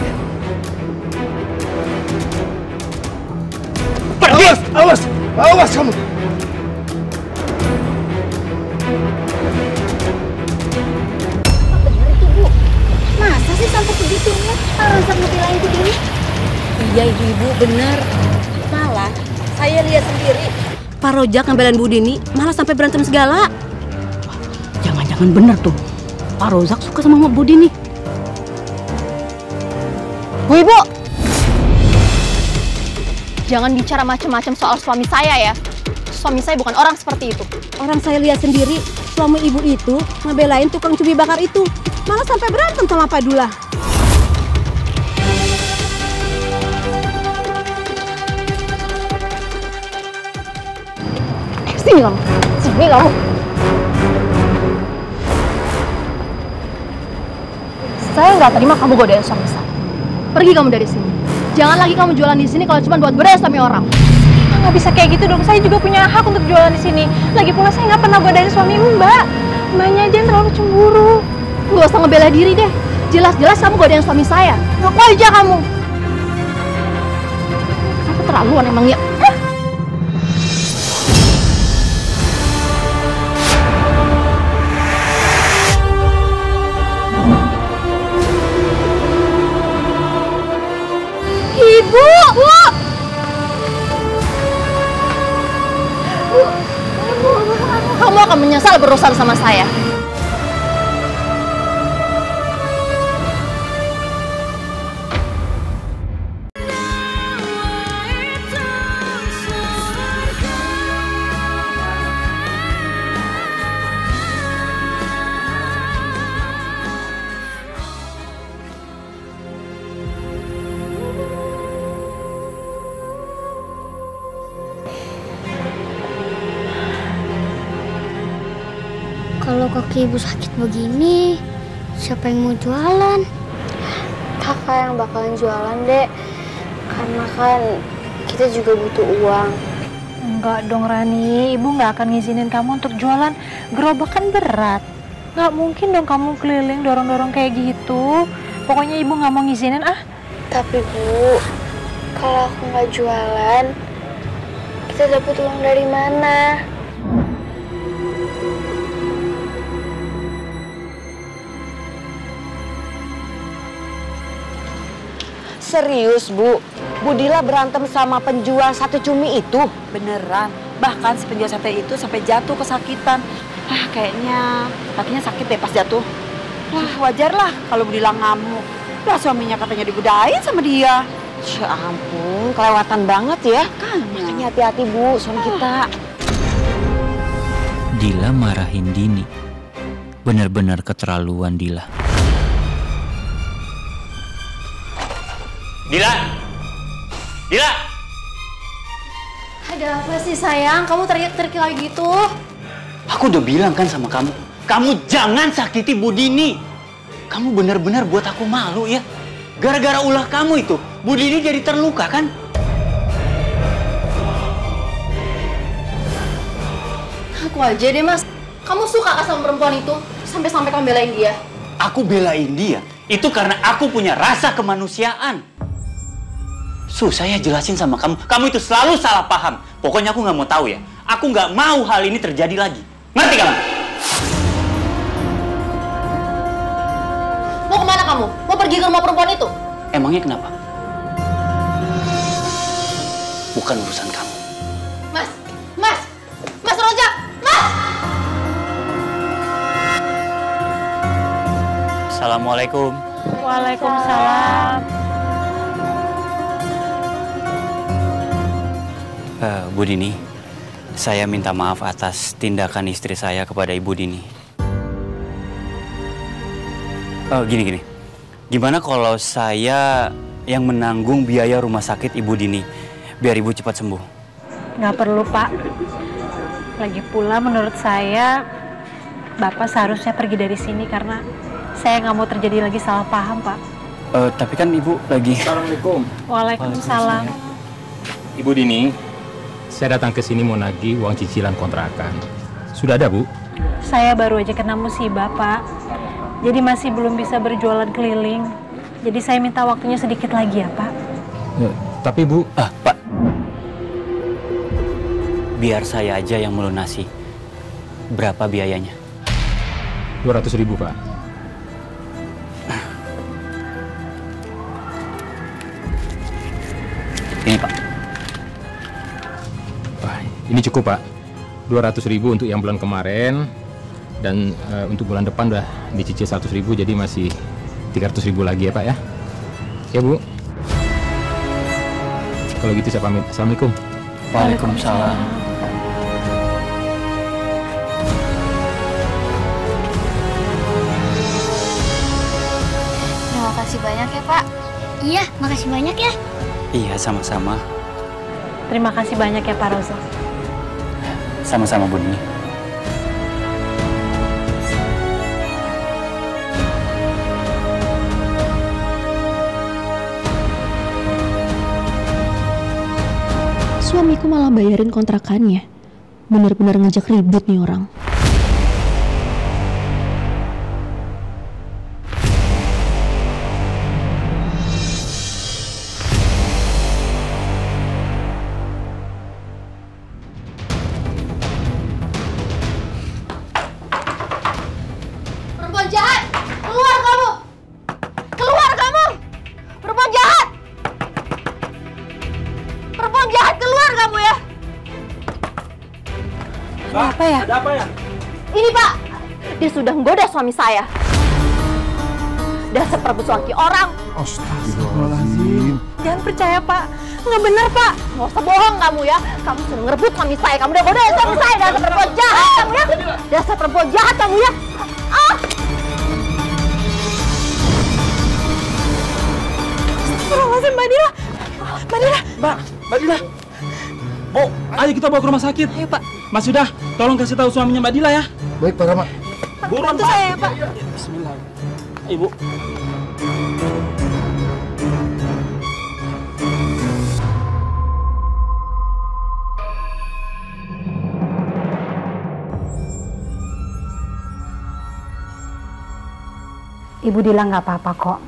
Pergi! Awas kamu! Masa sih sampai segitunya? Harus ngebelain begini? Iya ibu-ibu benar. Malah saya lihat sendiri Pak Rojak ngebelain Bu Dini malah sampai berantem segala. Jangan-jangan bener tuh Pak Rojak suka sama Bu Dini. Bu Ibu, jangan bicara macam-macam soal suami saya ya. Suami saya bukan orang seperti itu. Orang saya lihat sendiri suami ibu itu ngebelain tukang cumi bakar itu malah sampai berantem sama Pak Dullah. Sini kamu, sini kamu. Saya nggak terima kamu godain suami saya. Pergi kamu dari sini. Jangan lagi kamu jualan di sini kalau cuma buat godain suami orang. Nggak bisa kayak gitu dong. Saya juga punya hak untuk jualan di sini. Lagi pula saya nggak pernah godain suami Mbak. Mbaknya aja yang terlalu cemburu. Nggak usah ngebela diri deh. Jelas-jelas kamu godain suami saya. Ngaku aja kamu. Kamu terlaluan emangnya. Ibu! Bu! akan menyesal berurusan sama saya. Kalau kaki ibu sakit begini, siapa yang mau jualan? Kakak yang bakalan jualan, Dek. Karena kan kita juga butuh uang. Enggak dong, Rani. Ibu nggak akan ngizinin kamu untuk jualan. Gerobak kan berat. Nggak mungkin dong kamu keliling dorong-dorong kayak gitu. Pokoknya ibu nggak mau ngizinin, ah. Tapi, Bu, kalau aku nggak jualan, kita dapat uang dari mana? Serius, Bu? Bu Dila berantem sama penjual sate cumi itu? Beneran. Bahkan si penjual sate itu sampai jatuh kesakitan. Kayaknya kakinya sakit deh pas jatuh. Wajar lah kalau Bu Dila ngamuk. Lah suaminya katanya digodain sama dia. Ya ampun, kelewatan banget ya. Makanya hati-hati, Bu, suami kita. Dila marahin Dini. Benar-benar keterlaluan Dila. Dila! Dila! Ada apa sih sayang? Kamu teriak-teriak kayak gitu? Aku udah bilang kan sama kamu, kamu jangan sakiti Bu Dini. Kamu benar-benar buat aku malu ya. Gara-gara ulah kamu itu, Bu Dini jadi terluka kan? Aku aja deh, Mas. Kamu suka sama perempuan itu? Sampai-sampai kamu belain dia? Aku belain dia, itu karena aku punya rasa kemanusiaan. Susah ya jelasin sama kamu. Kamu itu selalu salah paham. Pokoknya aku nggak mau tahu ya. Aku nggak mau hal ini terjadi lagi. Ngerti kamu? Mau kemana kamu? Mau pergi ke rumah perempuan itu? Emangnya kenapa? Bukan urusan kamu. Mas! Mas! Mas Rojak! Mas! Assalamualaikum. Waalaikumsalam. Bu Dini, saya minta maaf atas tindakan istri saya kepada Ibu Dini. Gini. Gimana kalau saya yang menanggung biaya rumah sakit Ibu Dini, biar Ibu cepat sembuh? Nggak perlu, Pak. Lagi pula menurut saya, Bapak seharusnya pergi dari sini karena saya nggak mau terjadi lagi salah paham, Pak. Tapi kan Ibu lagi... Assalamualaikum. Waalaikumsalam. Ibu Dini, saya datang ke sini mau nagih uang cicilan kontrakan. Sudah ada, Bu? Saya baru aja kena musibah, Pak. Jadi masih belum bisa berjualan keliling. Jadi saya minta waktunya sedikit lagi ya, Pak. Tapi, Bu... Pak. Biar saya aja yang melunasi. Berapa biayanya? 200.000, Pak. Ini, Pak. Ini cukup, Pak. 200.000 untuk yang bulan kemarin dan untuk bulan depan udah dicicil 100.000, jadi masih 300.000 lagi ya, Pak ya. Ya, Bu. Kalau gitu saya pamit. Assalamualaikum. Waalaikumsalam. Terima kasih banyak ya, Pak. Iya, makasih banyak ya. Iya, sama-sama. Terima kasih banyak ya, Pak Rosa. Sama-sama, Bu Dini. Suamiku malah bayarin kontrakannya. Bener-bener ngajak ribut nih orang. Perempuan jahat! Keluar kamu! Keluar kamu! Perempuan jahat! Perempuan jahat, keluar kamu ya! Apa ya? Ada apa ya? Ini Pak, dia sudah menggoda suami saya. Dasar perbusuan orang. Astagfirullahaladzim. Jangan percaya Pak, nggak benar Pak. Nggak usah bohong kamu ya. Kamu sudah ngerebut suami saya. Kamu udah godain suami saya. Dasar perempuan jahat kamu ya. Dasar perempuan jahat kamu ya. Astagfirullahaladzim, Mbak Dila. Mbak Dila. Mbak Dila. Oh, ayo kita bawa ke rumah sakit. Ayo Pak. Mas Yuda, tolong kasih tahu suaminya Mbak Dila ya. Baik Pak Rama. Buruan Bantu Pak. saya ya Pak. Bismillah. Ibu. Ibu Dila nggak apa-apa kok.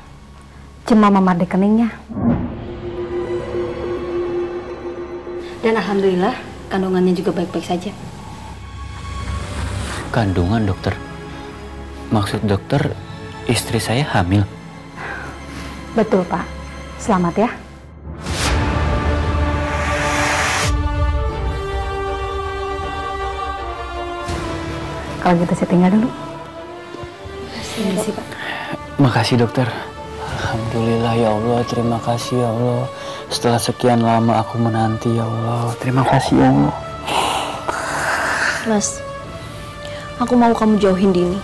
Cuma memar di keningnya. Dan alhamdulillah kandungannya juga baik-baik saja. Kandungan, dokter? Maksud dokter, istri saya hamil? Betul Pak. Selamat ya. Kalau gitu saya tinggal dulu. Terima Pak. Makasih dokter. Alhamdulillah ya Allah, terima kasih ya Allah. Setelah sekian lama aku menanti ya Allah. Terima kasih ya Allah. Mas, aku mau kamu jauhin Dini.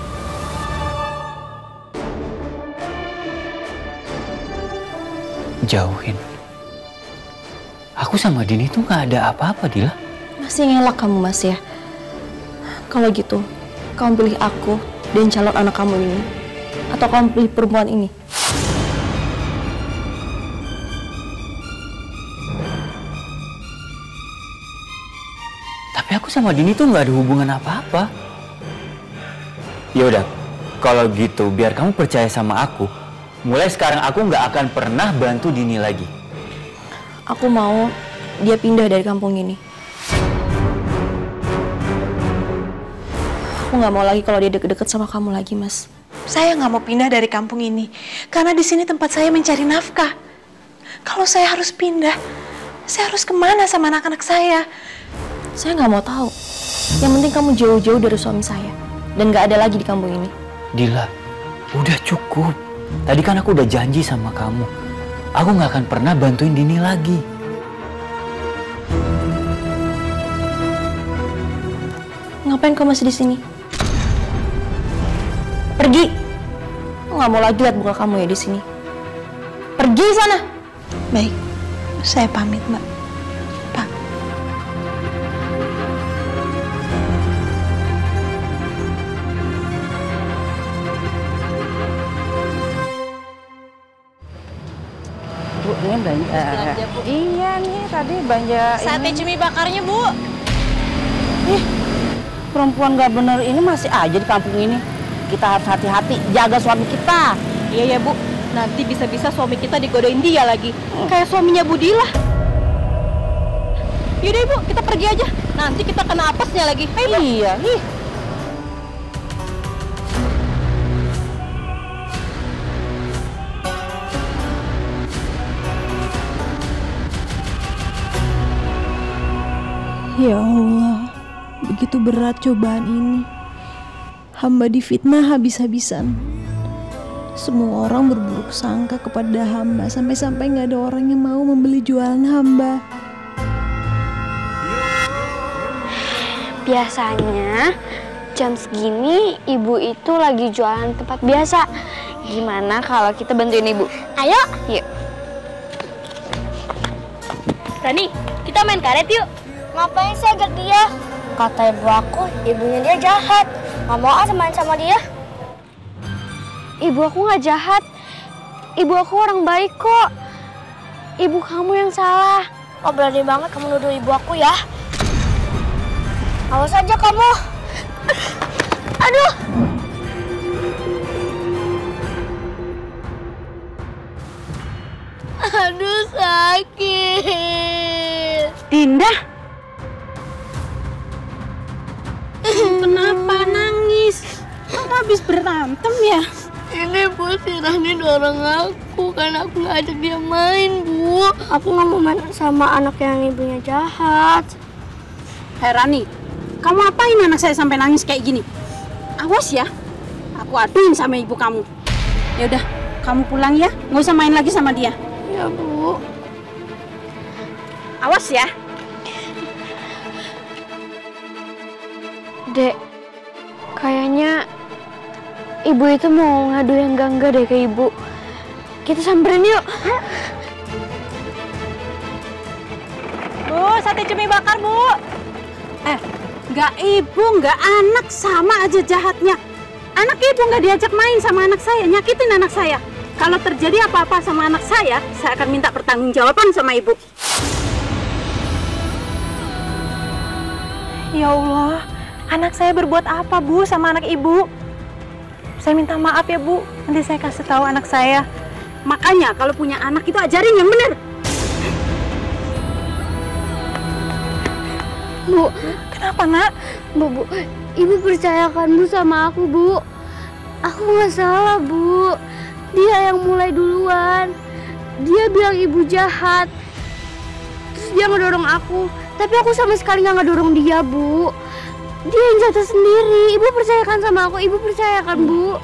Jauhin? Aku sama Dini tuh gak ada apa-apa, Dila. Masih ngelak kamu Mas ya. Kalau gitu, kamu pilih aku dan calon anak kamu ini. Atau kamu pilih perempuan ini? Tapi aku sama Dini tuh nggak ada hubungan apa-apa. Ya udah, kalau gitu biar kamu percaya sama aku. Mulai sekarang aku nggak akan pernah bantu Dini lagi. Aku mau dia pindah dari kampung ini. Aku nggak mau lagi kalau dia deket-deket sama kamu lagi, Mas. Saya nggak mau pindah dari kampung ini karena di sini tempat saya mencari nafkah. Kalau saya harus pindah, saya harus kemana sama anak-anak saya? Saya nggak mau tahu. Yang penting kamu jauh-jauh dari suami saya dan nggak ada lagi di kampung ini. Dila, udah cukup. Tadi kan aku udah janji sama kamu. Aku nggak akan pernah bantuin Dini lagi. Ngapain kau masih di sini? Pergi. Aku nggak mau lagi lihat muka kamu ya di sini. Pergi sana. Baik, saya pamit, Mbak. Pak. Bu, ini belanja. Iya nih, tadi belanja Sate cumi bakarnya, Bu. Ih, perempuan gak bener ini masih aja di kampung ini. Kita harus hati-hati, jaga suami kita. Iya ya, Bu. Nanti bisa-bisa suami kita digodain dia lagi. Kayak suaminya Bu Dila. Yaudah, Ibu, kita pergi aja. Nanti kita kena apesnya lagi. Ayo, Bu. Iya, ih. Ya Allah, begitu berat cobaan ini. Hamba difitnah habis-habisan. Semua orang berburuk sangka kepada hamba, sampai-sampai nggak ada orang yang mau membeli jualan hamba. Biasanya jam segini ibu itu lagi jualan tempat biasa. Gimana kalau kita bantuin ibu? Ayo, yuk. Rani, kita main karet yuk. Ngapain sih ajak dia? Kata ibu aku, ibunya dia jahat. Nggak mau main sama dia. Ibu aku nggak jahat. Ibu aku orang baik kok. Ibu kamu yang salah. Oh, berani banget kamu nuduh ibu aku ya. Awas aja kamu. Aduh. Aduh, sakit. Dinda? Kenapa nangis? Kamu habis berantem ya? Ini Bu, si Rani dorong aku karena aku nggak ajak dia main, Bu. Aku nggak mau main sama anak yang ibunya jahat. Hei Rani, kamu apain anak saya sampai nangis kayak gini? Awas ya, aku aduin sama ibu kamu. Ya udah, kamu pulang ya, nggak usah main lagi sama dia. Ya, Bu. Awas ya. Dek, kayaknya ibu itu mau ngadu yang enggak deh ke ibu. Kita samperin yuk. Bu, sate cumi bakar, Bu. Nggak ibu, nggak anak, sama aja jahatnya. Anak ibu nggak diajak main sama anak saya, nyakitin anak saya. Kalau terjadi apa-apa sama anak saya akan minta pertanggungjawaban sama ibu. Ya Allah, anak saya berbuat apa, Bu, sama anak ibu? Saya minta maaf ya, Bu. Nanti saya kasih tahu anak saya. Makanya kalau punya anak itu ajarin yang benar. Bu, kenapa, Nak? Bu, ibu percayakan Bu sama aku, Bu. Aku nggak salah, Bu. Dia yang mulai duluan. Dia bilang ibu jahat. Terus dia ngedorong aku. Tapi aku sama sekali nggak ngedorong dia, Bu. Dia yang jatuh sendiri. Ibu percayakan sama aku. Ibu percayakan, Bu.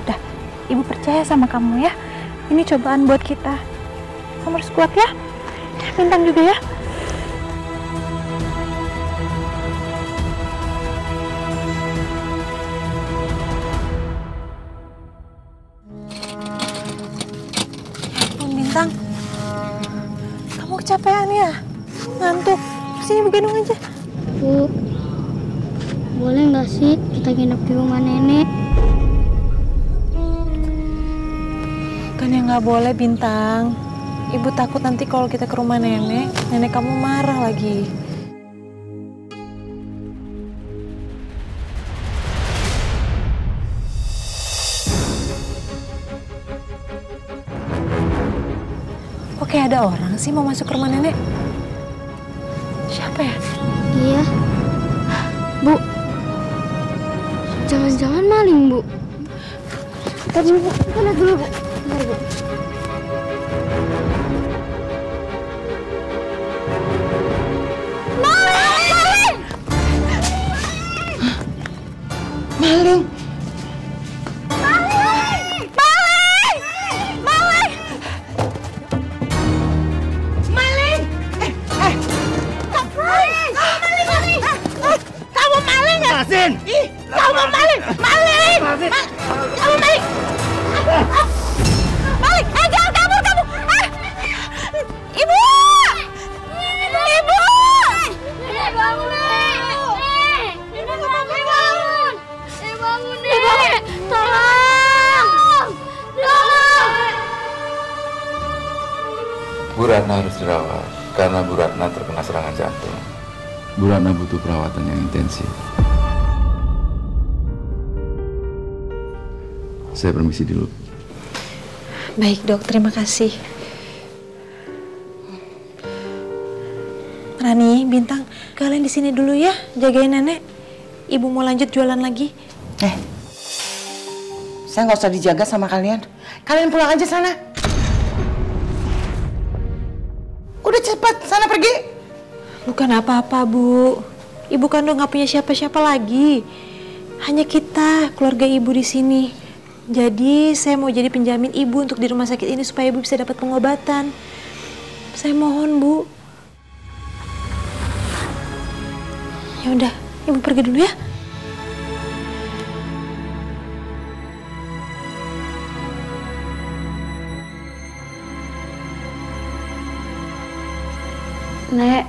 Udah, ibu percaya sama kamu ya. Ini cobaan buat kita. Kamu harus kuat ya. Bintang juga ya. Bintang, kamu kecapean ya? Ngantuk. Sini begadang aja. Bu, boleh nggak sih kita nginep di rumah nenek? Kan yang nggak boleh, Bintang. Ibu takut nanti kalau kita ke rumah nenek, nenek kamu marah lagi. Kok kayak ada orang sih mau masuk ke rumah nenek? Siapa ya? Iya. Bu, jangan-jangan maling, Bu. Bentar dulu, Bu. Kita lihat dulu, Bu. Bentar, Bu. Maling! Maling! Masin! Kamu maling! Maling! Kamu maling! Maling! Jangan kabur kamu! Ibu! Ibu! Nenek bangun, Nek! Nenek bangun! Nek bangun, Nek! Tolong! Tolong! Bu Ratna harus dirawat karena Bu Ratna terkena serangan jantung. Bu Ratna butuh perawatan yang intensif. Saya permisi dulu. Baik, Dok. Terima kasih. Rani, Bintang, kalian di sini dulu ya, jagain nenek. Ibu mau lanjut jualan lagi. Saya nggak usah dijaga sama kalian. Kalian pulang aja sana. Udah cepat, sana pergi. Bukan apa-apa, Bu. Ibu kan udah nggak punya siapa-siapa lagi. Hanya kita, keluarga ibu di sini. Jadi saya mau jadi penjamin ibu untuk di rumah sakit ini supaya ibu bisa dapat pengobatan. Saya mohon, Bu. Ya udah, ibu pergi dulu ya. Nek,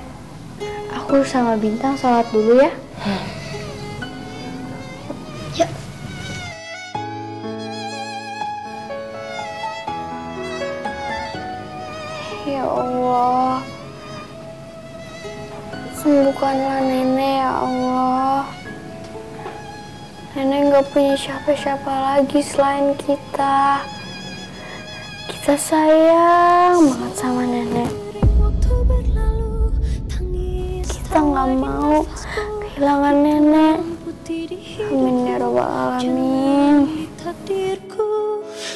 aku sama Bintang sholat dulu ya. Ya. Ya Allah, sembuhkanlah nenek ya Allah. Nenek gak punya siapa-siapa lagi selain kita. Kita sayang banget sama nenek. Kita gak mau kehilangan nenek. Amin ya Rabbal Alamin.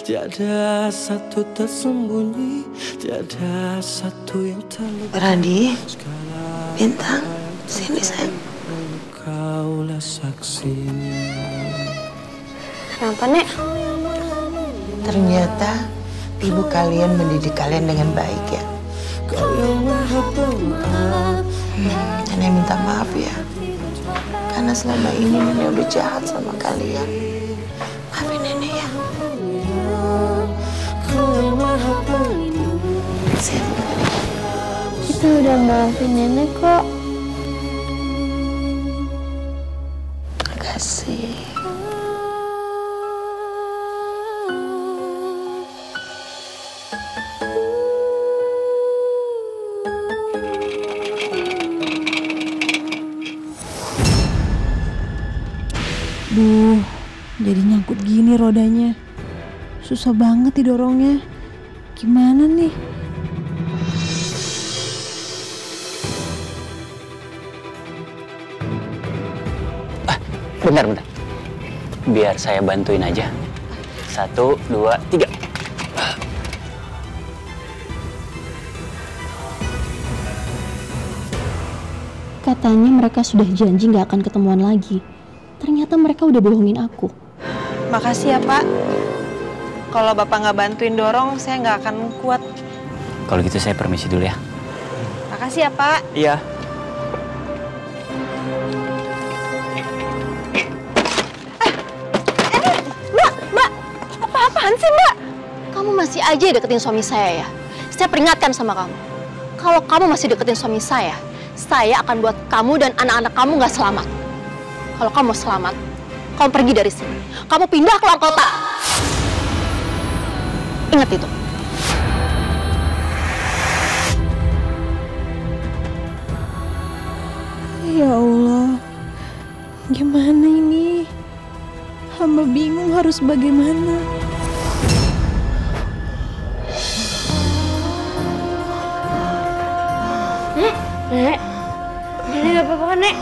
Tiada satu tersembunyi, tiada satu yang terluka. Rani, Bintang, sini sayang. Kau kaulah saksinya. Kenapa, Nek? Ternyata ibu kalian mendidik kalian dengan baik ya. Kau yang maha pemaaf. Nenek minta maaf ya. Karena selama ini nenek udah jahat sama kalian. Maafin nenek ya. Kau yang maha pelindung. Kita udah maafin nenek kok. Makasih. Duh, jadi nyangkut gini rodanya. Susah banget didorongnya. Gimana nih? Bentar. Biar saya bantuin aja. 1, 2, 3. Katanya mereka sudah janji nggak akan ketemuan lagi. Ternyata mereka udah bohongin aku. Makasih ya, Pak. Kalau Bapak nggak bantuin dorong, saya nggak akan kuat. Kalau gitu saya permisi dulu ya. Makasih ya, Pak. Iya. Mbak, apa-apaan sih, Mbak? Kamu masih aja deketin suami saya ya? Saya peringatkan sama kamu. Kalau kamu masih deketin suami saya akan buat kamu dan anak-anak kamu nggak selamat. Kalau kamu mau selamat, kamu pergi dari sini. Kamu pindah ke luar kota. Ingat itu. Ya Allah, gimana ini? Hamba bingung harus bagaimana. Nek, Nek apa-apa kan, Nek?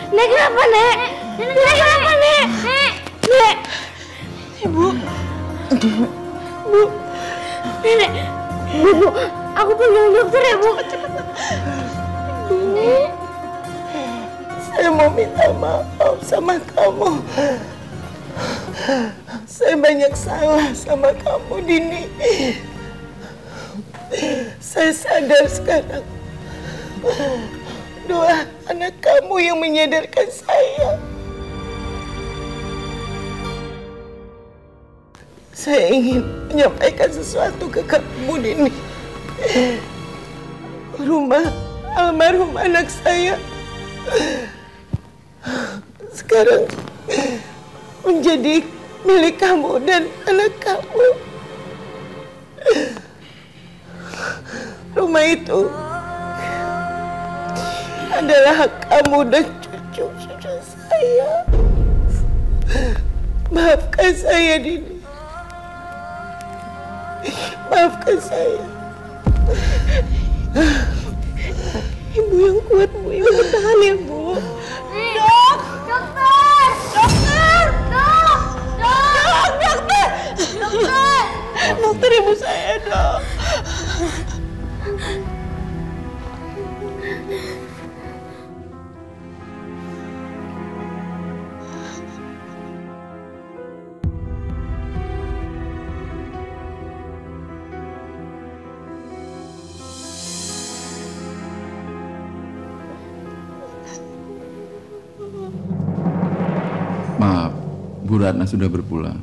Nek kenapa, Nek? Nek kenapa, Nek? Nek, Ibu, Nenek, Bu, aku panggil dokter ya, Bu. Nek, saya mau minta maaf sama kamu. Saya banyak salah sama kamu, Dini. Saya sadar sekarang. Dua anak kamu yang menyadarkan saya. Saya ingin menyampaikan sesuatu ke kamu, Dini. Rumah almarhum anak saya sekarang menjadi milik kamu dan anak kamu. Rumah itu adalah hak kamu dan cucu-cucu saya. Maafkan saya, Dini. Maafkan saya. Ibu yang kuat, Bu. Ibu bertahan ya, Bu. Dokter, ibu saya, Dok. Maaf, Bu Ratna sudah berpulang.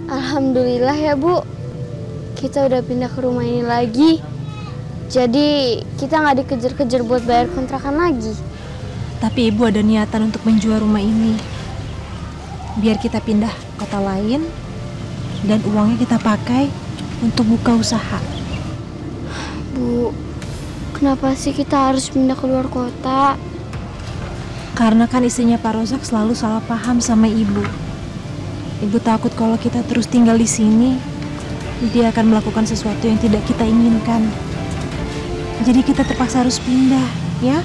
Alhamdulillah ya, Bu. Kita udah pindah ke rumah ini lagi. Jadi kita nggak dikejar-kejar buat bayar kontrakan lagi. Tapi ibu ada niatan untuk menjual rumah ini. Biar kita pindah kota lain dan uangnya kita pakai untuk buka usaha. Bu, kenapa sih kita harus pindah keluar kota? Karena kan istrinya Pak Rozak selalu salah paham sama ibu. Ibu takut kalau kita terus tinggal di sini, dia akan melakukan sesuatu yang tidak kita inginkan. Jadi kita terpaksa harus pindah, ya?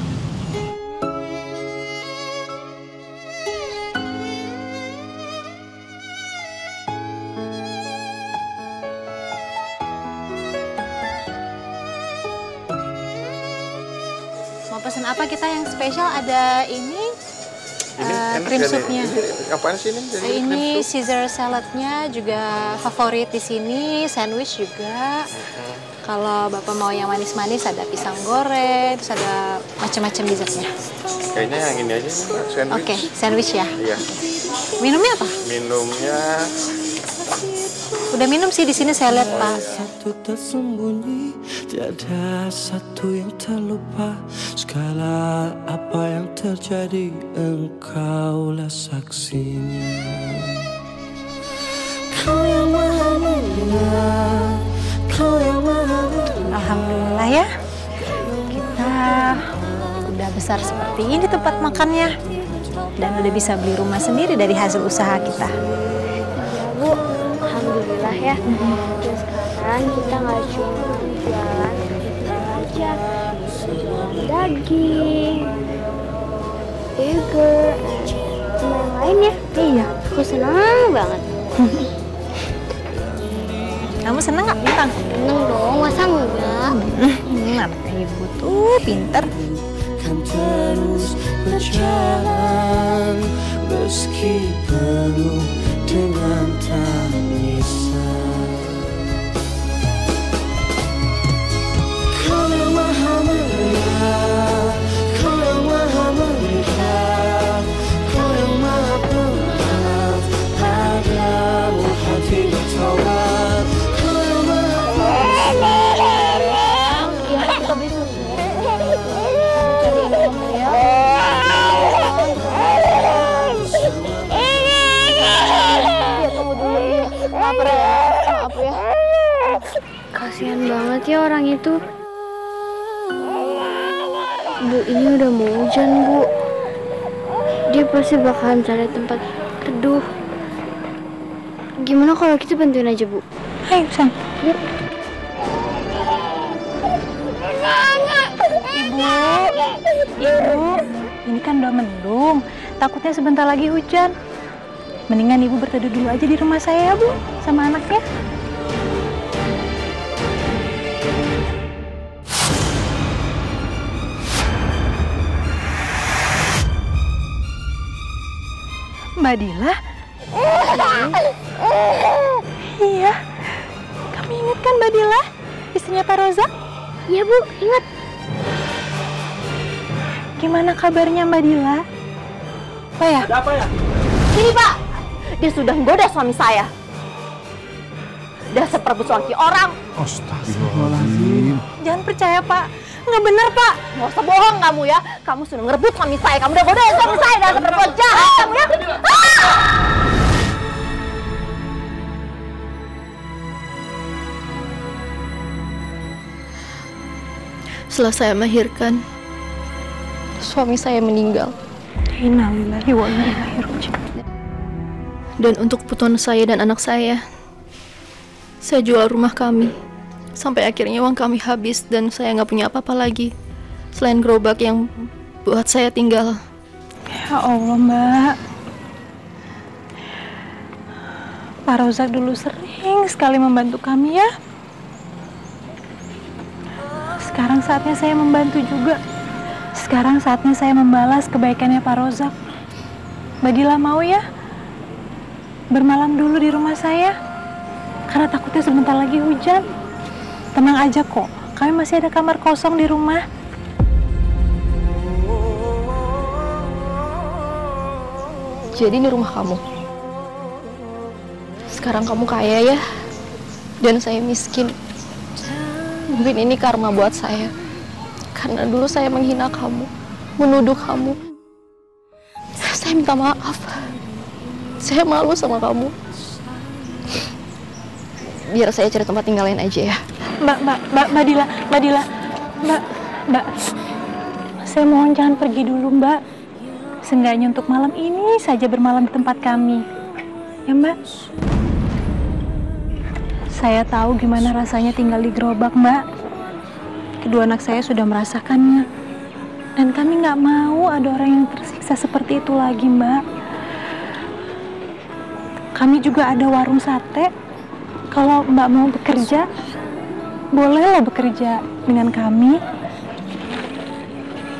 Mau pesan apa kita yang spesial? Ada ini krim supnya. Apaan sih ini? Ini Caesar saladnya juga favorit di sini, sandwich juga. Kalau Bapak mau yang manis-manis ada pisang goreng, terus ada macam-macam dessertnya. Kayaknya yang ini aja, sandwich. Oke, sandwich ya. Iya. Minumnya apa? Minumnya udah minum sih di sini saya lihat Pak. Satu tersembunyi, tiada satu yang terlupa. Segala apa yang terjadi, engkaulah saksinya. Kau yang maha mulia, kau yang maha mulia. Alhamdulillah ya, kita udah besar seperti ini tempat makannya. Dan udah bisa beli rumah sendiri dari hasil usaha kita. Bu, alhamdulillah ya. Dan sekarang kita nggak cuma jualan aja, jualan daging, burger, sama yang lain ya. Iya, aku senang banget. Kamu seneng nggak bintang? Seneng dong, masa enggak? Anaknya ibu tuh pinter. Kan terus berjalan meski penuh dengan tangisan. Kau yang maha mulia, kau yang maha mulia, kau yang maha pemaaf, padamu hati bertawar. Kau yang maha mulia. Ya, kita beli susu. Maaf ya. Kasihan banget ya orang itu. Bu, ini udah mau hujan, Bu. Dia pasti bakalan cari tempat teduh. Gimana kalau kita bantuin aja, Bu? Ayo, San. Yuk. Ibu, ini kan udah mendung. Takutnya sebentar lagi hujan. Mendingan Ibu berteduh dulu aja di rumah saya ya, Bu, sama anaknya. Mbak Dila? Iya. Kamu ingat kan Mbak Dila? Istrinya Pak Rozak? Iya, Bu, ingat. Gimana kabarnya Mbak Dila? Apa ya? Ada apa ya? Ini, Pak. Dia sudah menggoda suami saya. Dasar perbusuan orang. Astagfirullahaladzim. Jangan percaya, Pak. Nggak benar, Pak. Nggak usah bohong kamu ya. Kamu sudah ngerebut suami saya. Kamu udah godain suami saya. Dasar perempuan jahat kamu ya. Setelah saya melahirkan, suami saya meninggal. Innalillahi wa inna ilaihi raji'un. Dan untuk kebutuhan saya dan anak saya jual rumah kami. Sampai akhirnya uang kami habis dan saya nggak punya apa-apa lagi selain gerobak yang buat saya tinggal. Ya Allah, Mbak. Pak Rozak dulu sering sekali membantu kami ya. Sekarang saatnya saya membantu juga. Sekarang saatnya saya membalas kebaikannya Pak Rozak. Mbak Dila mau ya bermalam dulu di rumah saya? Karena takutnya sebentar lagi hujan. Tenang aja kok, kami masih ada kamar kosong di rumah. Jadi ini rumah kamu. Sekarang kamu kaya ya, dan saya miskin. Mungkin ini karma buat saya. Karena dulu saya menghina kamu, menuduh kamu. Saya minta maaf. Saya malu sama kamu. Biar saya cari tempat tinggal lain aja ya. Mbak Dila. Mbak. Saya mohon jangan pergi dulu, Mbak. Seenggaknya untuk malam ini saja bermalam di tempat kami. Ya, Mbak? Saya tahu gimana rasanya tinggal di gerobak, Mbak. Kedua anak saya sudah merasakannya. Dan kami nggak mau ada orang yang tersiksa seperti itu lagi, Mbak. Kami juga ada warung sate. Kalau Mbak mau bekerja, bolehlah bekerja dengan kami.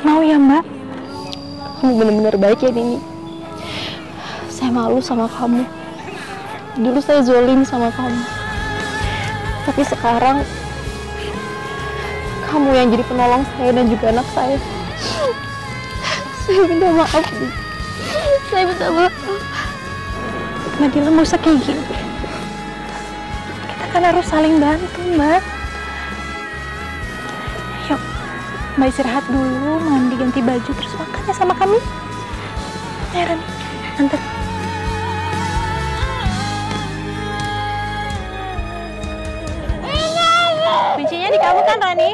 Mau ya, Mbak? Kamu benar-benar baik ya, Nini. Saya malu sama kamu. Dulu saya zolim sama kamu. Tapi sekarang kamu yang jadi penolong saya dan juga anak saya. Saya minta maaf, Bu. Saya minta maaf. Mbak Dila, nggak usah kayak gini. Kita kan harus saling bantu, Mbak. Yuk, Mbak istirahat dulu, mandi, ganti baju, terus makan ya sama kami. Ya, Rani, antar. Kuncinya di kamu kan, Rani?